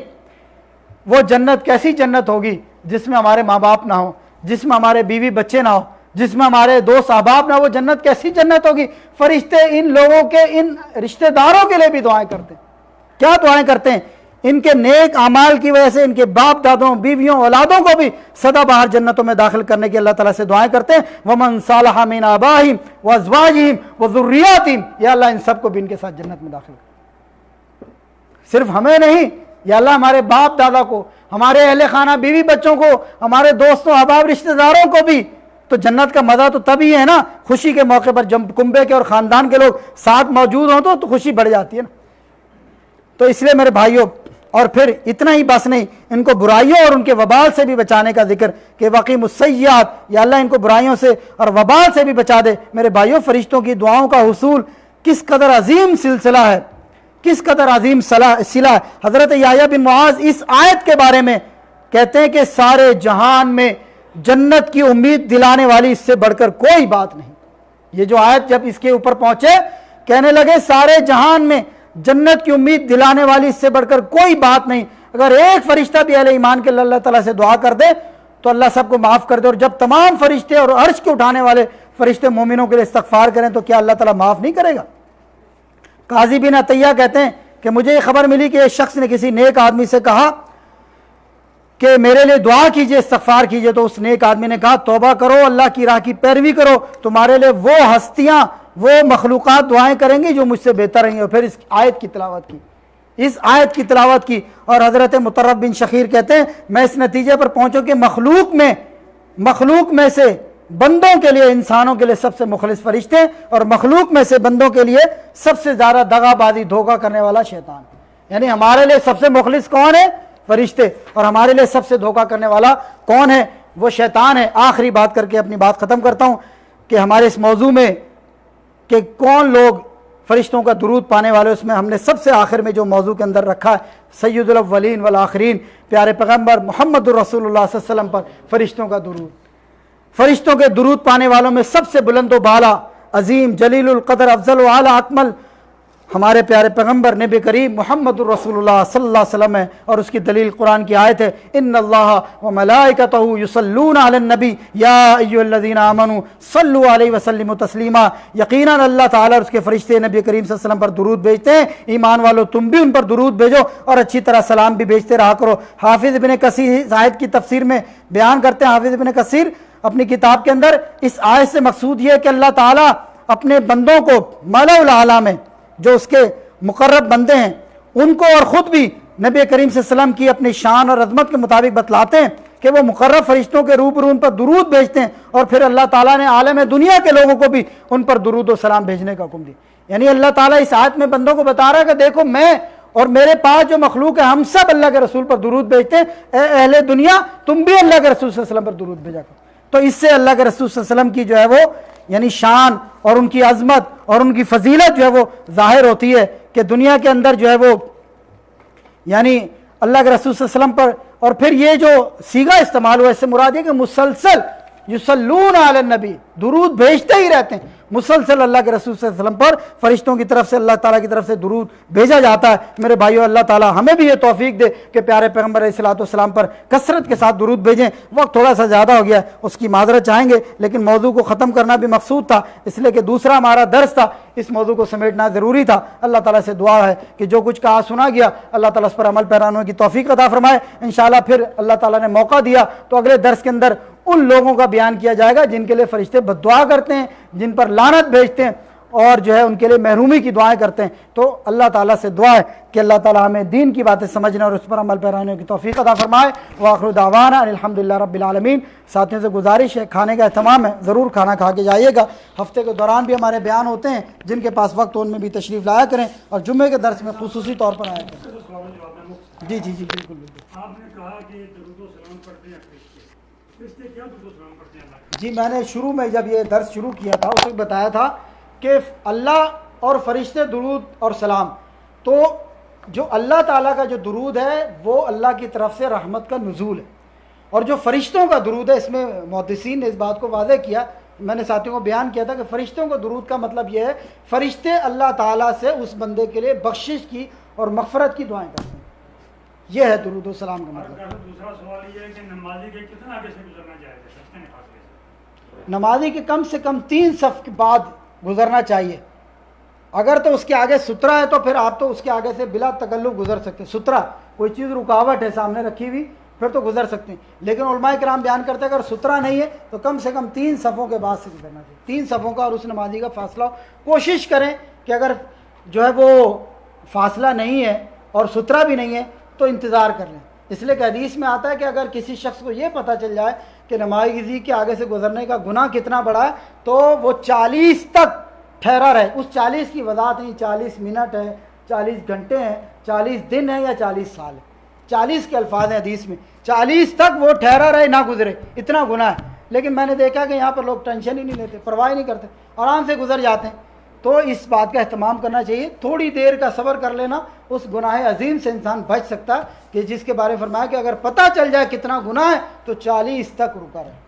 [SPEAKER 2] وہ جنت کیسی جنت ہوگی جس میں ہمارے ماں باپ نہ ہو، جس میں ہمارے بیوی بچے نہ ہو، جس میں ہمارے دوست احباب نہ ہو، وہ جنت کیسی جنت ہوگی۔ فرشتے ان لوگوں کے، ان رشتہ داروں کے لیے بھی دعائیں کرتے ہیں۔ کیا دعائیں کرتے ہیں؟ ان کے نیک اعمال کی وجہ سے ان کے باپ دادوں، بیویوں، اولادوں کو بھی سدا بہر جنتوں میں داخل کرنے کی اللہ تعالیٰ سے دعائیں کرتے ہیں۔ وَمَنْ صَلَحَ مِنْ آبَائِهِمْ وَأَزْوَاجِهِمْ وَذُرِّيَّاتِهِمْ، یا اللہ ان سب کو بھی ان کے ساتھ جنت میں داخل کر۔ صرف ہمیں نہیں، یا اللہ ہمارے باپ دادا کو، ہمارے اہل خانہ، بیوی بچوں کو، ہمارے دوستوں احباب رشتہ داروں کو بھی۔ تو جنت کا مزہ تو تبھی ہے نا، خوشی کے موقع پر جب کنبے کے اور خاندان کے لوگ ساتھ موجود ہوں تو خوشی بڑھ جاتی ہے نا۔ تو اس لیے میرے بھائیوں، اور پھر اتنا ہی بس نہیں، ان کو برائیوں اور ان کے وبال سے بھی بچانے کا ذکر کہ وقیم السیئات، یا اللہ ان کو برائیوں سے اور وبال سے بھی بچا دے۔ میرے بھائیوں، فرشتوں کی دعاؤں کا حصول کس قدر عظیم سلسلہ ہے، کس قدر عظیم صلہ ہے۔ حضرت یحییٰ بن معاذ اس آیت کے بارے میں کہتے ہیں کہ سارے جہان میں جنت کی امید دلانے والی اس سے بڑھ کر کوئی بات نہیں۔ یہ جو آیت جب اس کے اوپر پہنچے، کہنے لگے سارے جہان میں جنت کی امید دلانے والی اس سے بڑھ کر کوئی بات نہیں۔ اگر ایک فرشتہ بھی اہل ایمان کے اللہ تعالیٰ سے دعا کر دے تو اللہ سب کو معاف کر دے، اور جب تمام فرشتے اور عرش کے اٹھانے والے فرشتے مومنوں کے لیے استغفار کریں تو کیا اللہ تعالیٰ معاف نہیں کرے گا؟ قاضی بن عطیہ کہتے ہیں کہ مجھے یہ خبر ملی کہ ایک شخص نے کسی نیک آدمی سے کہا کہ میرے لیے دعا کیجئے، استغفار کیجئے، تو اس نیک آدمی نے کہا توبہ کرو، اللہ کی راہ کی پیروی کرو، تمہارے لیے وہ ہستیاں، وہ مخلوقات دعائیں کریں گی جو مجھ سے بہتر رہیں گی۔ اور پھر اس آیت کی تلاوت کی، اس آیت کی تلاوت کی، اور حضرت مطرف بن شخیر کہتے ہیں میں اس نتیجے پر پہنچوں کہ مخلوق میں سے بندوں کے لیے، انسانوں کے لیے سب سے مخلص فرشتے ہیں، اور مخلوق میں سے بندوں کے لیے سب سے زیادہ دغا بازی دھوکہ کرنے والا شیطان۔ یعنی ہمارے لیے سب سے مخلص کون ہے؟ فرشتے، اور ہمارے لیے سب سے دھوکہ کرنے والا کون ہے؟ وہ شیطان ہے۔ آخری بات کر کے اپنی بات ختم کرتا ہوں کہ ہمارے اس موضوع میں کہ کون لوگ فرشتوں کا درود پانے والے، اس میں ہم نے سب سے آخر میں جو موضوع کے اندر رکھا ہے سید الاولین والآخرین پیارے پیغمبر محمد الرسول اللہ صلی اللہ علیہ وسلم پر فرشتوں کا درود۔ فرشتوں کے درود پانے والوں میں سب سے بلند و بالا، عظیم، جلیل القدر، افضل و اعلیٰ، اکمل ہمارے پیارے پیغمبر نبی کریم محمد الرسول اللہ صلی اللہ علیہ وسلم ہے، اور اس کی دلیل قرآن کی آیت ہے ان اللہ وملائکتہ یصلون علی النبی یا ایھا الذین آمنوا صلوا علیہ وسلموا تسلیما۔ یقیناً اللہ تعالیٰ اور اس کے فرشتے نبی کریم صلی اللہ علیہ وسلم پر درود بھیجتے ہیں۔ ایمان والو تم بھی ان پر درود بھیجو اور اچھی طرح سلام بھی بھیجتے رہا کرو۔ حافظ ابن کثیر اس آیت کی تفسیر میں بیان کرتے ہیں، حافظ ابن کثیر اپنی کتاب کے اندر، اس آیت سے مقصود یہ ہے کہ اللہ تعالیٰ اپنے بندوں کو ملأ الاعلیٰ میں جو اس کے مقرب بندے ہیں ان کو اور خود بھی نبی کریم صلی اللہ علیہ وسلم کی اپنی شان اور عظمت کے مطابق بتلاتے ہیں کہ وہ مقرب فرشتوں کے روبرو ان پر درود بھیجتے ہیں، اور پھر اللہ تعالیٰ نے عالم دنیا کے لوگوں کو بھی ان پر درود و سلام بھیجنے کا حکم دیا۔ یعنی اللہ تعالیٰ اس آیت میں بندوں کو بتا رہا ہے کہ دیکھو میں اور میرے پاس جو مخلوق ہے ہم سب اللہ کے رسول پر درود بھیجتے ہیں، اے اہل دنیا تم بھی اللہ کے رسول صلی اللہ علیہ وسلم پر درود بھیجا کرو۔ تو اس سے اللہ کے رسول صلی اللہ علیہ وسلم کی جو ہے وہ یعنی شان اور ان کی عظمت اور ان کی فضیلت جو ہے وہ ظاہر ہوتی ہے کہ دنیا کے اندر جو ہے وہ یعنی اللہ کے رسول صلی اللہ علیہ وسلم پر، اور پھر یہ جو صیغہ استعمال ہوا اس سے مراد ہے کہ مسلسل یصلون علی النبی، درود بھیجتے ہی رہتے ہیں، مسلسل اللہ کے رسول صلی اللہ علیہ وسلم پر فرشتوں کی طرف سے اللہ تعالیٰ کی طرف سے درود بھیجا جاتا ہے۔ میرے بھائیو اللہ تعالیٰ ہمیں بھی یہ توفیق دے کہ پیارے پیغمبر علیہ الصلوۃ والسلام پر کثرت کے ساتھ درود بھیجیں۔ وقت تھوڑا سا زیادہ ہو گیا، اس کی معذرت چاہیں گے، لیکن موضوع کو ختم کرنا بھی مقصود تھا، اس لیے کہ دوسرا ہمارا درس تھا، اس موضوع کو سمیٹنا ضروری تھا۔ اللہ تعالیٰ سے دعا ہے کہ جو کچھ کہا سنا گیا اللہ تعالیٰ اس پر عمل پیرانے کی توفیق عطا فرمائے۔ انشاءاللہ پھر اللہ تعالیٰ نے موقع دیا تو اگلے درس کے اندر ان لوگوں کا بیان کیا جائے گا جن کے لیے فرشتے بد دعا کرتے ہیں، جن پر لعنت بھیجتے ہیں اور جو ہے ان کے لیے محرومی کی دعائیں کرتے ہیں۔ تو اللہ تعالیٰ سے دعا ہے کہ اللہ تعالیٰ ہمیں دین کی باتیں سمجھنے اور اس پر عمل پیرانے کی توفیق عطا فرمائے۔ وآخر دعوانا الحمدللہ رب العالمین۔ ساتھیوں سے گزارش ہے کھانے کا اہتمام ہے، ضرور کھانا کھا کے جائیے گا۔ ہفتے کے دوران بھی ہمارے بیان ہوتے ہیں، جن کے پاس وقت ان میں بھی تشریف لایا کریں، اور جمعے کے درس میں خصوصی طور پر آیا کریں۔ جی جی جی بالکل بالکل۔
[SPEAKER 3] آپ نے کہا کہ درود و سلام پڑھتے ہیں فرشتے کیا درود و سلام پڑھتے ہیں اللہ کے؟
[SPEAKER 2] جی میں نے شروع میں جب یہ درس شروع کیا تھا اس وقت بتایا تھا کہ اللہ اور فرشتے درود اور سلام، تو جو اللہ تعالیٰ کا جو درود ہے وہ اللہ کی طرف سے رحمت کا نزول ہے، اور جو فرشتوں کا درود ہے اس میں محدثین نے اس بات کو واضح کیا، میں نے ساتھیوں کو بیان کیا تھا کہ فرشتوں کا درود کا مطلب یہ ہے فرشتے اللہ تعالیٰ سے اس بندے کے لیے بخشش کی اور مغفرت کی دعائیں کرتے ہیں، یہ ہے درود و سلام کا مطلب۔
[SPEAKER 3] دوسرا سوال یہ ہے کہ نمازی کے کتنا آگے سے گزرنا جائے گا کتنے فاصلے سے؟
[SPEAKER 2] نمازی کے کم سے کم 3 صف کے بعد گزرنا چاہیے، اگر تو اس کے آگے سترا ہے تو پھر آپ تو اس کے آگے سے بلا تکلف گزر سکتے ہیں۔ سترا کوئی چیز رکاوٹ ہے سامنے رکھی ہوئی پھر تو گزر سکتے ہیں، لیکن علماء کرام بیان کرتے ہیں اگر سترا نہیں ہے تو کم سے کم 3 صفوں کے بعد سے گزرنا چاہیے، 3 صفوں کا اور اس نمازی کا فاصلہ کوشش کریں کہ اگر جو ہے وہ فاصلہ نہیں ہے اور سترا بھی نہیں ہے تو انتظار کر لیں، اس لیے کہ حدیث میں آتا ہے کہ اگر کسی شخص کو یہ پتہ چل جائے کہ نمازی کے آگے سے گزرنے کا گناہ کتنا بڑا ہے تو وہ 40 تک ٹھہرا رہے۔ اس 40 کی وضاحت نہیں 40 منٹ ہے، 40 گھنٹے ہیں، 40 دن ہے یا 40 سال ہے، 40 کے الفاظ ہیں حدیث میں، 40 تک وہ ٹھہرا رہے نہ گزرے، اتنا گناہ ہے۔ لیکن میں نے دیکھا کہ یہاں پر لوگ ٹینشن ہی نہیں لیتے، پرواہ ہی نہیں کرتے، آرام سے گزر جاتے ہیں۔ تو اس بات کا اہتمام کرنا چاہیے، تھوڑی دیر کا صبر کر لینا اس گناہ عظیم سے انسان بچ سکتا ہے کہ جس کے بارے میں فرمایا کہ اگر پتہ چل جائے کتنا گناہ ہے تو 40 تک رکا رہے۔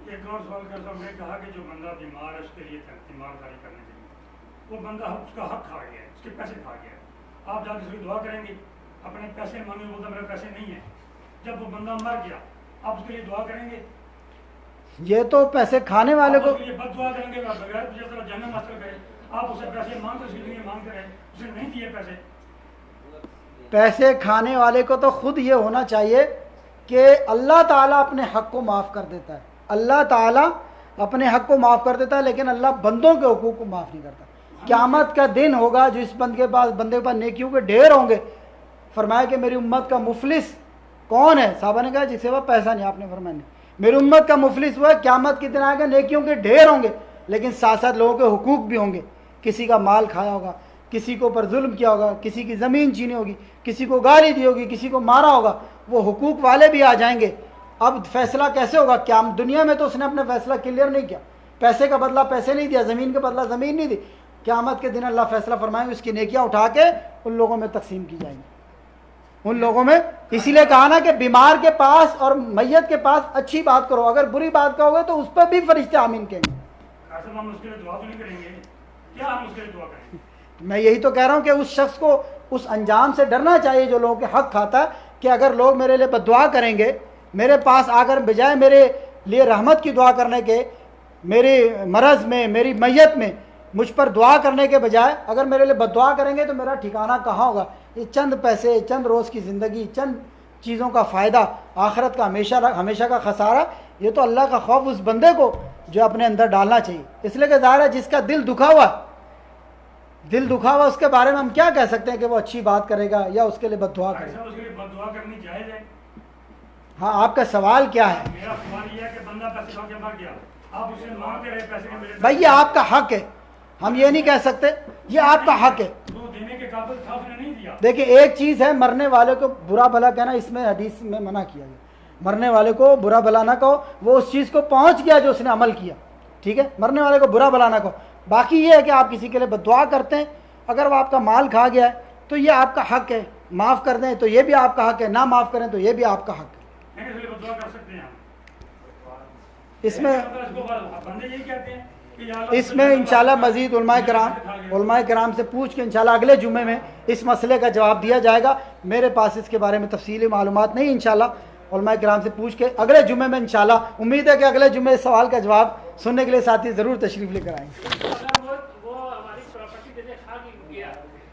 [SPEAKER 3] ایک اور سوال کرتا ہوں، نے کہا کہ جو بندہ بیمار ہے اس کے لیے تیمارداری کرنی چاہیے، وہ بندہ اس کا حق کھا گیا ہے، اس کے پیسے کھا گیا ہے، آپ جا کے اس کی دعا کریں گے، اپنے پیسے مانگے، بولتا میرے پیسے نہیں ہیں، جب وہ بندہ مر گیا آپ اس کے لیے دعا کریں گے؟
[SPEAKER 2] یہ تو پیسے کھانے والے کو
[SPEAKER 3] اس کے لیے بد دعا کریں گے، بغیر جس طرح جہنم حاصل کرے، آپ اسے پیسے مانگ اس کے لیے مانگتے رہے، اسے نہیں دیے پیسے۔
[SPEAKER 2] پیسے کھانے والے کو تو خود یہ ہونا چاہیے کہ اللہ تعالیٰ اپنے حق کو معاف کر دیتا ہے، اللہ تعالیٰ اپنے حق کو معاف کر دیتا ہے لیکن اللہ بندوں کے حقوق کو معاف نہیں کرتا۔ قیامت کا دن ہوگا جو اس بندے کے پاس نیکیوں کے ڈھیر ہوں گے، فرمایا کہ میری امت کا مفلس کون ہے؟ صحابہ نے کہا جسے وہ پیسہ نہیں، آپ نے فرمایا نہیں، میری امت کا مفلس ہوا ہے، قیامت کے دن آئے گا، نیکیوں کے ڈھیر ہوں گے لیکن ساتھ ساتھ لوگوں کے حقوق بھی ہوں گے. کسی کا مال کھایا ہوگا، کسی کے اوپر ظلم کیا ہوگا، کسی کی زمین چھینی ہوگی، کسی کو گالی دی ہوگی، کسی کو مارا ہوگا، وہ حقوق والے بھی آ جائیں گے. اب فیصلہ کیسے ہوگا؟ کیا دنیا میں تو اس نے اپنا فیصلہ کلیئر نہیں کیا، پیسے کا بدلہ پیسے نہیں دیا، زمین کا بدلہ زمین نہیں دی. قیامت کے دن اللہ فیصلہ فرمائیں گے، اس کی نیکیاں اٹھا کے ان لوگوں میں تقسیم کی جائیں گی، ان لوگوں میں. اسی لیے کہا نا کہ بیمار کے پاس اور میت کے پاس اچھی بات کرو، اگر بری بات کہو گے تو اس پہ بھی فرشتے آمین کہیں گے.
[SPEAKER 3] ہم اس کے لیے دعا تو نہیں کریں گے؟ کیا ہم اس کے لیے دعا کریں گے؟
[SPEAKER 2] میں یہی تو کہہ رہا ہوں کہ اس شخص کو اس انجام سے ڈرنا چاہیے جو لوگوں کے حق کھاتا ہے، کہ اگر لوگ میرے لیے بددعا کریں گے، میرے پاس آ کر بجائے میرے لیے رحمت کی دعا کرنے کے، میرے مرض میں، میری میت میں مجھ پر دعا کرنے کے بجائے اگر میرے لیے بددعا کریں گے تو میرا ٹھکانہ کہاں ہوگا؟ یہ چند پیسے، چند روز کی زندگی، چند چیزوں کا فائدہ، آخرت کا ہمیشہ کا خسارہ. یہ تو اللہ کا خوف اس بندے کو جو اپنے اندر ڈالنا چاہیے. اس لیے کہ ظاہر ہے جس کا دل دکھا ہوا اس کے بارے میں ہم کیا کہہ سکتے ہیں کہ وہ اچھی بات کرے گا یا اس کے لیے بددعا کرے گا؟
[SPEAKER 3] اس کے لیے بددعا کرنی جائز ہے؟
[SPEAKER 2] ہاں، آپ کا سوال کیا ہے؟
[SPEAKER 3] میرا سوال یہ ہے کہ بندہ پیسے کھا کے مر گیا، آپ اسے مانگتے رہے پیسے کے میرے
[SPEAKER 2] بھائی یہ آپ کا حق ہے، ہم یہ نہیں کہہ سکتے، یہ آپ کا حق ہے.
[SPEAKER 3] وہ دینے کے قابل تھا، اس نے نہیں دیا.
[SPEAKER 2] دیکھیں ایک چیز ہے مرنے والے کو برا بھلا کہنا، اس میں حدیث میں منع کیا گیا. مرنے والے کو برا بھلا نہ کہو، وہ اس چیز کو پہنچ گیا جو اس نے عمل کیا، ٹھیک ہے؟ مرنے والے کو برا بھلا نہ کہو. باقی یہ ہے کہ آپ کسی کے لیے بددعا کرتے ہیں، اگر وہ آپ کا مال کھا گیا ہے تو یہ آپ کا حق ہے، معاف کر دیں تو یہ بھی آپ کا حق ہے، نہ معاف کریں تو یہ بھی آپ کا حق ہے.
[SPEAKER 3] اس لیے بددعا کر سکتے ہیں ہم.
[SPEAKER 2] اس میں
[SPEAKER 3] بندے یہی کہتے ہیں کہ یا اللہ
[SPEAKER 2] اس میں انشاءاللہ مزید علماء کرام سے پوچھ کے انشاءاللہ اگلے جمعے میں اس مسئلے کا جواب دیا جائے گا. میرے پاس اس کے بارے میں تفصیلی معلومات نہیں، انشاءاللہ علماء کرام سے پوچھ کے اگلے جمعے میں انشاءاللہ امید ہے کہ اگلے جمعے اس سوال کا جواب سننے کے لیے ساتھی ضرور تشریف لے کر آئیں گے.
[SPEAKER 4] وہ ہماری پراپرٹی دینے کھا گیا،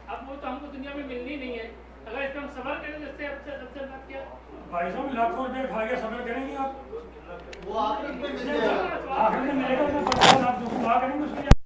[SPEAKER 4] اب وہ تو ہم کو دنیا میں ملنی نہیں ہے، اگر اس پہ ہم صبر کریں تو اس سے اب سے بات کیا؟
[SPEAKER 3] بھائی صاحب لاکھوں روپے کھا گیا، صبر کریں گے آپ؟
[SPEAKER 5] وہ آخر میں
[SPEAKER 3] آخر میں ملے گا، آپ دعا کریں گے اس کے لیے.